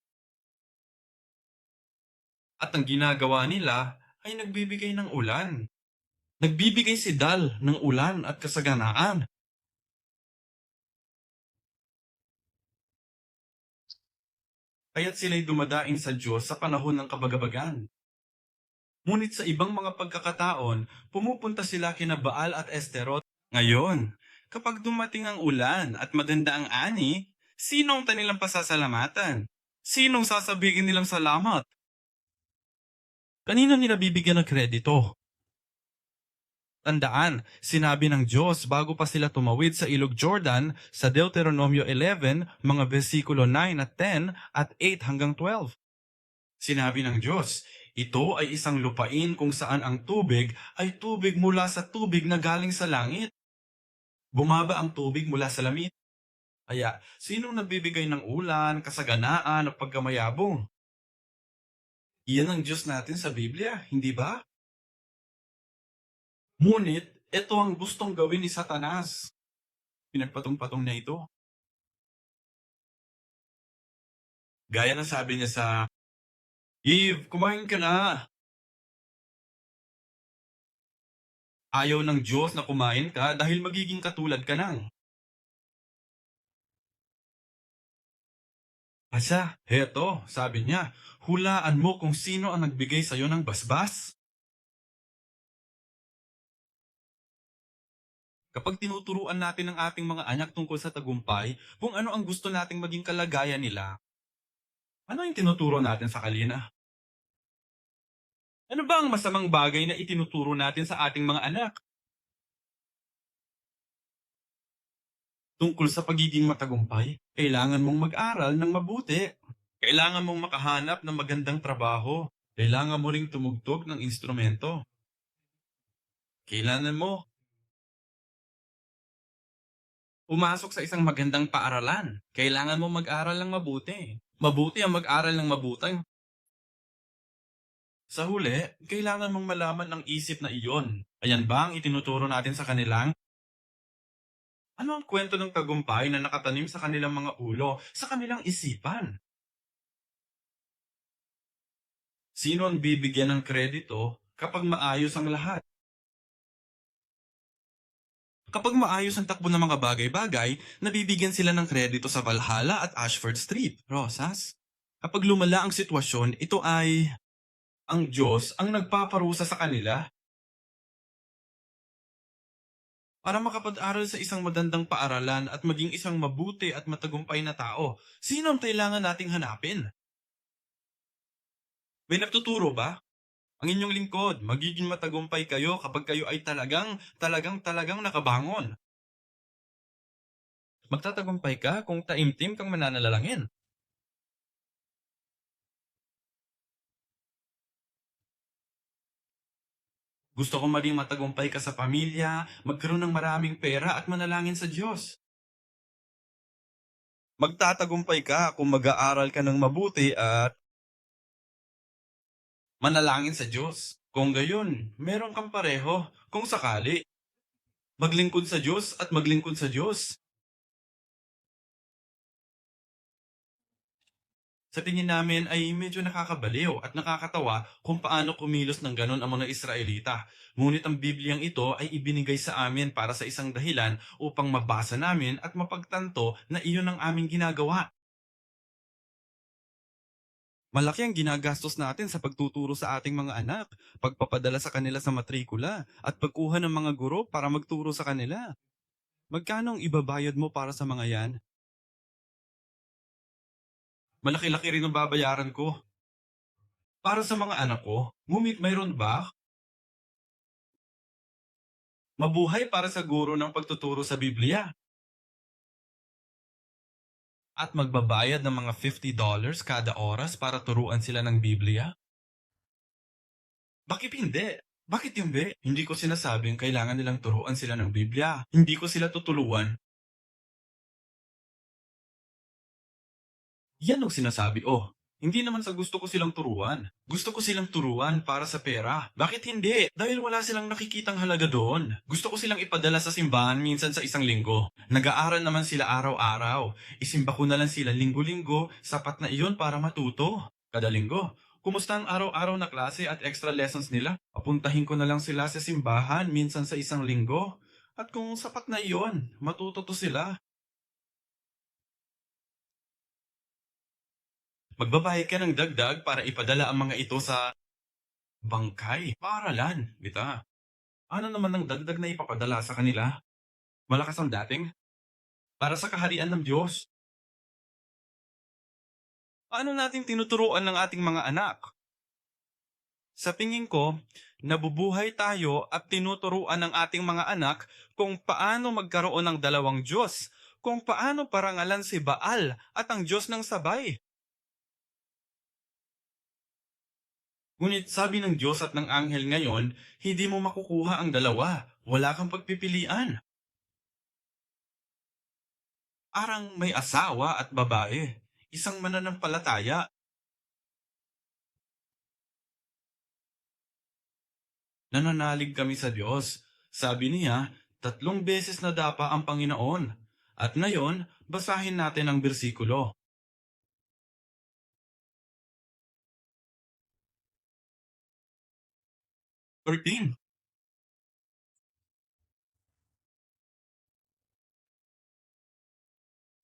at ang ginagawa nila ay nagbibigay ng ulan. Nagbibigay si Dal ng ulan at kasaganaan. Kaya't sila'y dumadaing sa Diyos sa panahon ng kabagabagan. Ngunit sa ibang mga pagkakataon, pumupunta sila kina Baal at Esterot. Ngayon, kapag dumating ang ulan at maganda ang ani, sinong kanilang pasasalamatan? Sinong sasabihin nilang salamat? Kanino nila bibigyan ng kredito? Tandaan, sinabi ng Diyos bago pa sila tumawid sa ilog Jordan sa Deuteronomio 11, mga versikulo 9 at 10 at 8 hanggang 12. Sinabi ng Diyos, ito ay isang lupain kung saan ang tubig ay tubig mula sa tubig na galing sa langit. Bumaba ang tubig mula sa langit. Kaya, sinong nagbibigay ng ulan, kasaganaan at pagkamayabong? Iyan ang Diyos natin sa Biblia, hindi ba? Ngunit, ito ang gustong gawin ni Satanas. Pinagpatong-patong na ito. Gaya ng sabi niya sa Eve, kumain ka na. Ayaw ng Diyos na kumain ka dahil magiging katulad ka ng. Asa, heto, sabi niya, hulaan mo kung sino ang nagbigay sa'yo ng basbas. Kapag tinuturuan natin ang ating mga anak tungkol sa tagumpay, kung ano ang gusto nating maging kalagayan nila, ano yung tinuturo natin sa kanila? Ano ba ang masamang bagay na itinuturo natin sa ating mga anak? Tungkol sa pagiging matagumpay, kailangan mong mag-aral ng mabuti. Kailangan mong makahanap ng magandang trabaho. Kailangan mo ring tumugtog ng instrumento. Kailangan mo pumasok sa isang magandang paaralan. Kailangan mo mag-aral ng mabuti. Mabuti ang mag-aral ng mabuti. Sa huli, kailangan mong malaman ng isip na iyon. Ayan ba ang itinuturo natin sa kanilang? Ano ang kwento ng tagumpay na nakatanim sa kanilang mga ulo, sa kanilang isipan? Sino ang bibigyan ng kredito kapag maayos ang lahat? Kapag maayos ang takbo ng mga bagay-bagay, nabibigyan sila ng kredito sa Valhalla at Ashford Street, Rosas. Kapag lumala ang sitwasyon, ito ay ang Diyos ang nagpaparusa sa kanila para makapag-aral sa isang magandang paaralan at maging isang mabuti at matagumpay na tao. Sino ang kailangan nating hanapin? May nagtuturo ba? Ang inyong lingkod, magiging matagumpay kayo kapag kayo ay talagang nakabangon. Magtatagumpay ka kung taimtim kang mananalangin. Gusto ko maging matagumpay ka sa pamilya, magkaroon ng maraming pera at manalangin sa Diyos. Magtatagumpay ka kung mag-aaral ka ng mabuti at manalangin sa Diyos. Kung gayon, meron kang pareho kung sakali. Maglingkod sa Diyos at maglingkod sa Diyos. Sa tingin namin ay medyo nakakabaliw at nakakatawa kung paano kumilos ng ganon ang mga Israelita. Ngunit ang Bibliang ito ay ibinigay sa amin para sa isang dahilan upang mabasa namin at mapagtanto na iyon ang aming ginagawa. Malaki ang ginagastos natin sa pagtuturo sa ating mga anak, pagpapadala sa kanila sa matrikula, at pagkuha ng mga guro para magturo sa kanila. Magkano ang ibabayad mo para sa mga yan? Malaki-laki rin ang babayaran ko. Para sa mga anak ko, ngunit mayroon ba mabuhay para sa guro ng pagtuturo sa Biblia? At magbabayad ng mga $50 kada oras para turuan sila ng Biblia? Bakit hindi? Bakit hindi? Hindi ko sinasabing kailangan nilang turuan sila ng Biblia. Hindi ko sila tutuluan. Yan ang sinasabi, oh. Hindi naman sa gusto ko silang turuan. Gusto ko silang turuan para sa pera. Bakit hindi? Dahil wala silang nakikitang halaga doon. Gusto ko silang ipadala sa simbahan minsan sa isang linggo. Nag-aaral naman sila araw-araw. Isimba ko na lang sila linggo-linggo, sapat na iyon para matuto. Kada linggo. Kumusta ang araw-araw na klase at extra lessons nila? Papuntahin ko na lang sila sa simbahan minsan sa isang linggo. At kung sapat na iyon, matuto sila. Magbabayad ka ng dagdag para ipadala ang mga ito sa bangkay, paaralan, bita. Ano naman ang dagdag na ipapadala sa kanila? Malakas ang dating? Para sa kaharian ng Diyos. Paano natin tinuturuan ng ating mga anak? Sa tingin ko, nabubuhay tayo at tinuturuan ng ating mga anak kung paano magkaroon ng dalawang Diyos, kung paano parangalan si Baal at ang Diyos ng sabay. Ngunit sabi ng Diyos at ng anghel ngayon, hindi mo makukuha ang dalawa. Wala kang pagpipilian. Arang may asawa at babae. Isang mananampalataya. Nananalig kami sa Diyos. Sabi niya, 3 beses na dapa ang Panginoon. At ngayon, basahin natin ang bersikulo. 13.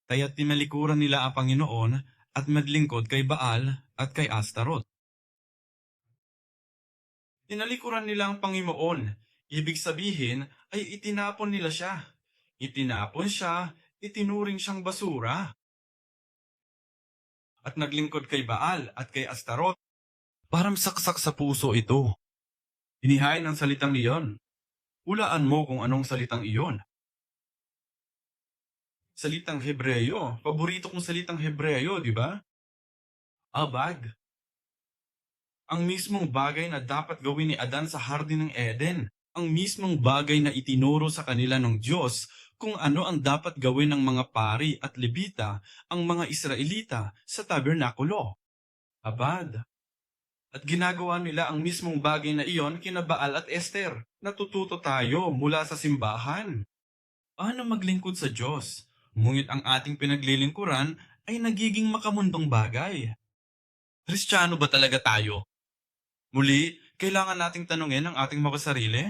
Kaya't tinalikuran nila ang Panginoon at maglingkod kay Baal at kay Astarot. Tinalikuran nila ang Panginoon. Ibig sabihin ay itinapon nila siya. Itinapon siya, itinuring siyang basura. At naglingkod kay Baal at kay Astarot. Parang saksak sa puso ito. Inihain ang salitang iyon. Hulaan mo kung anong salitang iyon. Salitang Hebreyo. Paborito kong salitang Hebreyo, di ba? Abag. Ang mismong bagay na dapat gawin ni Adan sa Hardin ng Eden. Ang mismong bagay na itinuro sa kanila ng Diyos kung ano ang dapat gawin ng mga pari at lebita, ang mga Israelita sa tabernakulo. Abad. At ginagawa nila ang mismong bagay na iyon kina Baal at Esther. Natututo tayo mula sa simbahan. Paano maglingkod sa Diyos? Ngunit ang ating pinaglilingkuran ay nagiging makamundong bagay. Kristiyano ba talaga tayo? Muli, kailangan nating tanungin ang ating mga sarili.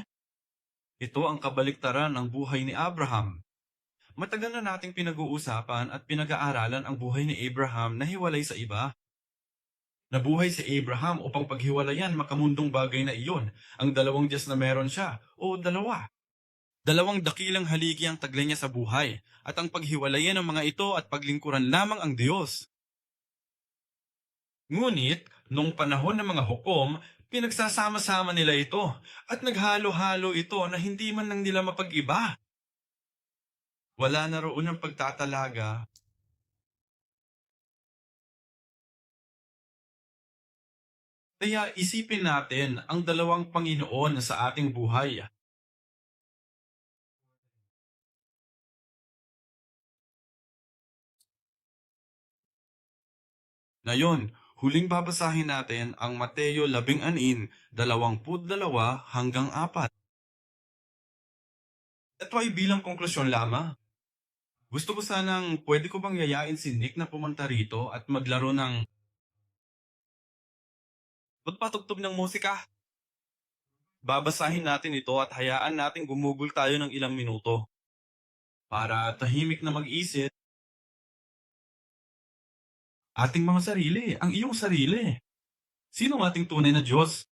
Ito ang kabaliktaran ng buhay ni Abraham. Matagal na nating pinag-uusapan at pinag-aaralan ang buhay ni Abraham na hiwalay sa iba. Nabuhay si Abraham upang paghiwalayan makamundong bagay na iyon, ang dalawang Diyos na meron siya, o dalawa. Dalawang dakilang haligi ang taglay niya sa buhay, at ang paghiwalayan ng mga ito at paglingkuran lamang ang Diyos. Ngunit, nung panahon ng mga hukom, pinagsasama-sama nila ito, at naghalo-halo ito na hindi man lang nila mapag-iba. Wala na roon ang pagtatalaga. Kaya isipin natin ang dalawang Panginoon sa ating buhay. Ngayon, huling babasahin natin ang Mateo 16:22 hanggang 4. Ito ay bilang konklusyon lamang. Gusto ko sanang pwede ko bang yayain si Nick na pumunta rito at maglaro ng magpatugtog ng musika. Babasahin natin ito at hayaan natin gumugol tayo ng ilang minuto para tahimik na mag-isip ating mga sarili, ang iyong sarili. Sino ang ating tunay na Diyos?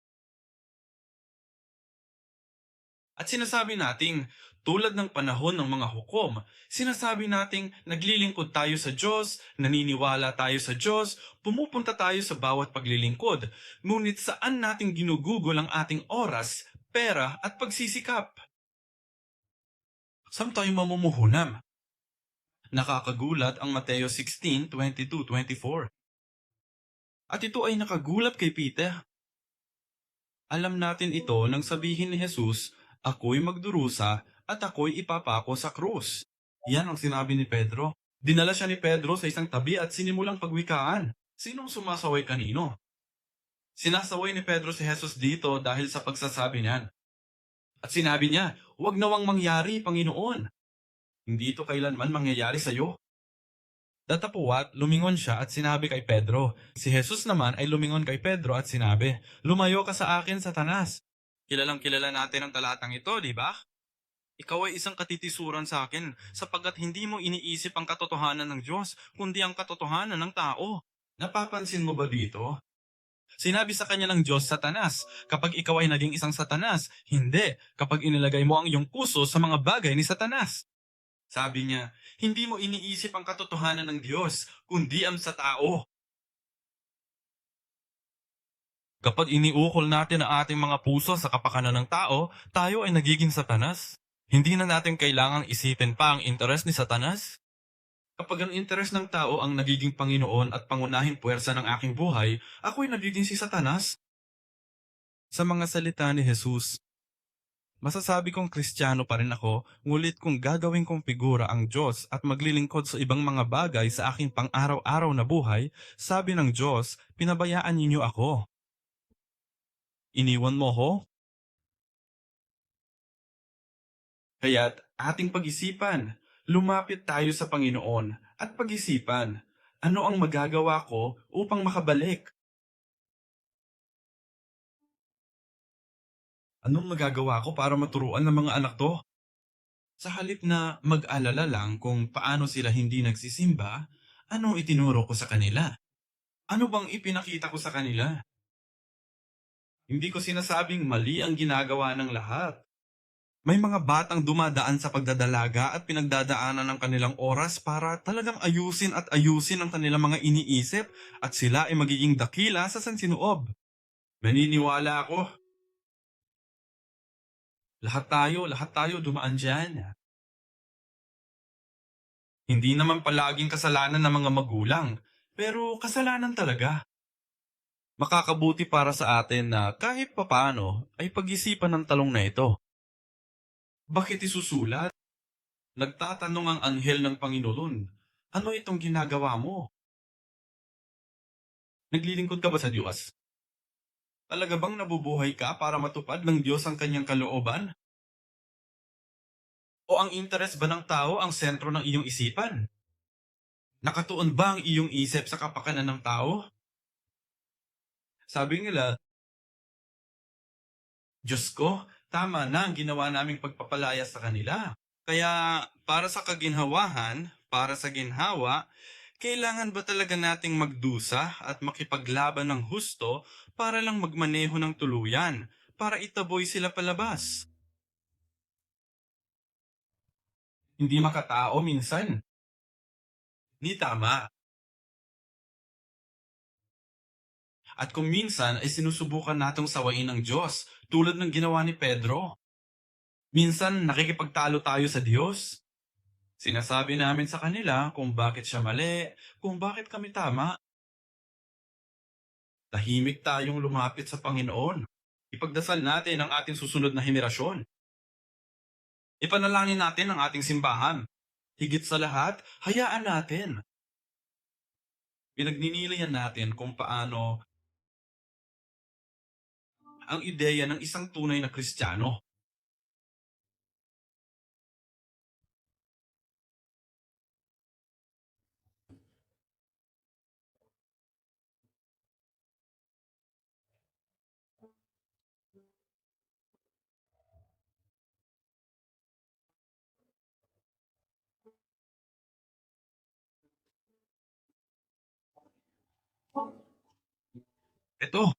At sinasabi nating, tulad ng panahon ng mga hukom, sinasabi nating naglilingkod tayo sa Diyos, naniniwala tayo sa Diyos, pumupunta tayo sa bawat paglilingkod, ngunit saan nating ginugugol ang ating oras, pera at pagsisikap? Saan tayo mamumuhunam? Nakakagulat ang Mateo 16:22-24. At ito ay nakagulat kay Peter. Alam natin ito nang sabihin ni Jesus, ako'y magdurusa at ako'y ipapako sa krus. Yan ang sinabi ni Pedro. Dinala siya ni Pedro sa isang tabi at sinimulang pagwikaan. Sinong sumasaway kanino? Sinasaway ni Pedro si Jesus dito dahil sa pagsasabi niyan. At sinabi niya, huwag nawang mangyari, Panginoon. Hindi ito kailanman mangyayari sa iyo. Datapuwat, lumingon siya at sinabi kay Pedro. Si Jesus naman ay lumingon kay Pedro at sinabi, lumayo ka sa akin, Satanas. Kilalang kilala natin ang talatang ito, di ba? Ikaw ay isang katitisuran sa akin sapagkat hindi mo iniisip ang katotohanan ng Diyos, kundi ang katotohanan ng tao. Napapansin mo ba dito? Sinabi sa kanya ng Diyos, Satanas, kapag ikaw ay naging isang Satanas, hindi, kapag inilagay mo ang iyong puso sa mga bagay ni Satanas. Sabi niya, hindi mo iniisip ang katotohanan ng Diyos, kundi ang sa tao. Kapag iniukol natin ang ating mga puso sa kapakanan ng tao, tayo ay nagiging Satanas. Hindi na natin kailangang isipin pa ang interes ni Satanas. Kapag ang interes ng tao ang nagiging Panginoon at pangunahing puwersa ng aking buhay, ako'y nagiging si Satanas. Sa mga salita ni Jesus, masasabi kong Kristiyano pa rin ako, ngulit kung gagawin kong figura ang Diyos at maglilingkod sa ibang mga bagay sa aking pang-araw-araw na buhay, sabi ng Diyos, pinabayaan ninyo ako. Iniwan mo ko? Kaya't ating pag-isipan, lumapit tayo sa Panginoon at pag-isipan, ano ang magagawa ko upang makabalik? Anong magagawa ko para maturuan ng mga anak to? Sa halip na mag-alala lang kung paano sila hindi nagsisimba, anong itinuro ko sa kanila? Ano bang ipinakita ko sa kanila? Hindi ko sinasabing mali ang ginagawa ng lahat. May mga batang dumadaan sa pagdadalaga at pinagdadaanan ng kanilang oras para talagang ayusin at ayusin ang kanilang mga iniisip at sila ay magiging dakila sa sansinuob. Naniniwala ako, lahat tayo dumaan dyan. Hindi naman palaging kasalanan ng mga magulang, pero kasalanan talaga. Makakabuti para sa atin na kahit papano ay pag-isipan ng talong na ito. Bakit isusulat? Nagtatanong ang anghel ng Panginoon, ano itong ginagawa mo? Naglilingkod ka ba sa Diyos? Talaga bang nabubuhay ka para matupad ng Diyos ang kanyang kalooban? O ang interes ba ng tao ang sentro ng iyong isipan? Nakatuon ba ang iyong isip sa kapakanan ng tao? Sabi nila, Diyos ko, tama na ang ginawa naming pagpapalaya sa kanila. Kaya para sa kaginhawahan, para sa ginhawa, kailangan ba talaga nating magdusa at makipaglaban ng husto para lang magmaneho ng tuluyan, para itaboy sila palabas? Hindi makatao minsan. Ni tama. At kung minsan ay sinusubukan natong sawain ng Diyos, tulad ng ginawa ni Pedro. Minsan nakikipagtalo tayo sa Diyos. Sinasabi namin sa kanila kung bakit siya mali, kung bakit kami tama. Tahimik tayong lumapit sa Panginoon. Ipagdasal natin ang ating susunod na henerasyon. Ipanalangin natin ang ating simbahan. Higit sa lahat, hayaan natin. Pinagninilihan natin kung paano ang ideya ng isang tunay na Kristiyano. Ito,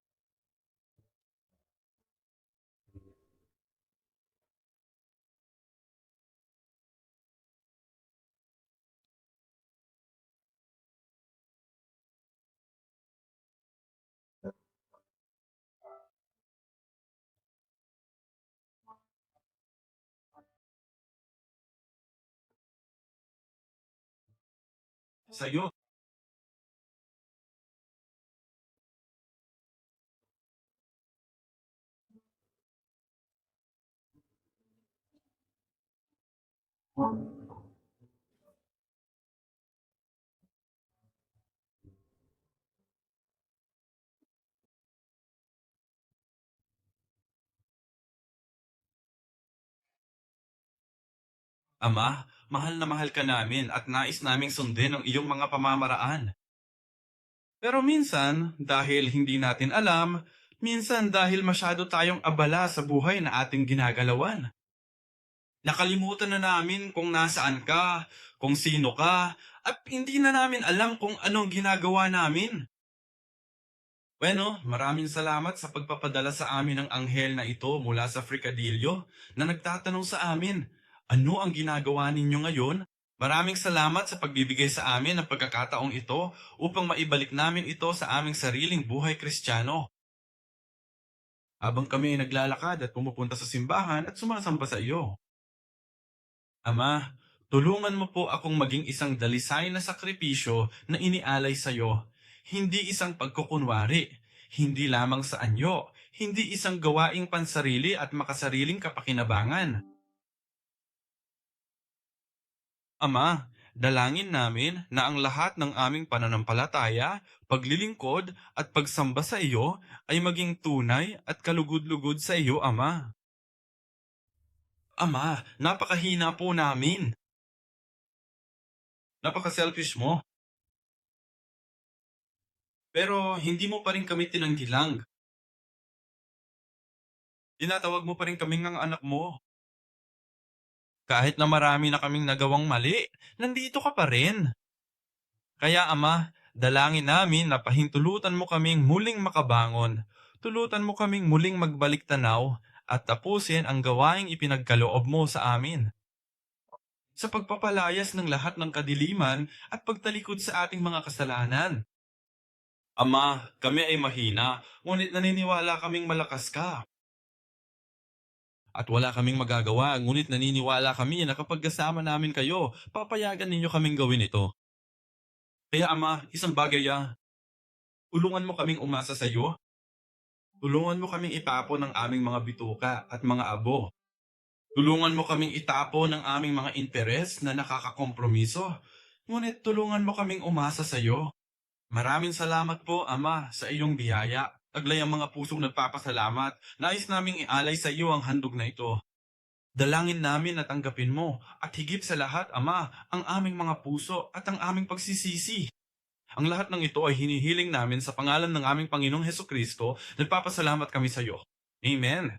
sa iyo. Ama, mahal ka namin at nais naming sundin ang iyong mga pamamaraan. Pero minsan, dahil hindi natin alam, minsan dahil masyado tayong abala sa buhay na ating ginagalawan. Nakalimutan na namin kung nasaan ka, kung sino ka, at hindi na namin alam kung anong ginagawa namin. Bueno, maraming salamat sa pagpapadala sa amin ng anghel na ito mula sa Fricadillo na nagtatanong sa amin, ano ang ginagawa ninyo ngayon? Maraming salamat sa pagbibigay sa amin ng pagkakataong ito upang maibalik namin ito sa aming sariling buhay kristyano. Habang kami ay naglalakad at pumupunta sa simbahan at sumasamba sa iyo. Ama, tulungan mo po akong maging isang dalisay na sakripisyo na inialay sa iyo. Hindi isang pagkukunwari, hindi lamang sa anyo, hindi isang gawaing pansarili at makasariling kapakinabangan. Ama, dalangin namin na ang lahat ng aming pananampalataya, paglilingkod at pagsamba sa iyo ay maging tunay at kalugod-lugod sa iyo, Ama. Ama, napakahina po namin. Napaka-selfish mo. Pero hindi mo pa rin kami tinanggilang. Tinatawag mo pa rin kaming ang anak mo. Kahit na marami na kaming nagawang mali, nandito ka pa rin. Kaya Ama, dalangin namin na pahintulutan mo kaming muling makabangon. Tulutan mo kaming muling magbalik tanaw at tapusin ang gawaing ipinagkaloob mo sa amin. Sa pagpapalayas ng lahat ng kadiliman at pagtalikod sa ating mga kasalanan. Ama, kami ay mahina, ngunit naniniwala kaming malakas ka. At wala kaming magagawa, ngunit naniniwala kami na kapag kasama namin kayo, papayagan ninyo kaming gawin ito. Kaya Ama, isang bagay tulungan mo kaming umasa sa iyo. Tulungan mo kaming itapon ang aming mga bituka at mga abo. Tulungan mo kaming itapon ang aming mga interes na nakakakompromiso. Ngunit tulungan mo kaming umasa sa iyo. Maraming salamat po, Ama, sa iyong biyaya. Taglay ang mga pusong nagpapasalamat. Nais naming ialay sa iyo ang handog na ito. Dalangin namin na tanggapin mo at higit sa lahat, Ama, ang aming mga puso at ang aming pagsisisi. Ang lahat ng ito ay hinihiling namin sa pangalan ng aming Panginoong Hesukristo. Nagpapasalamat kami sa iyo. Amen.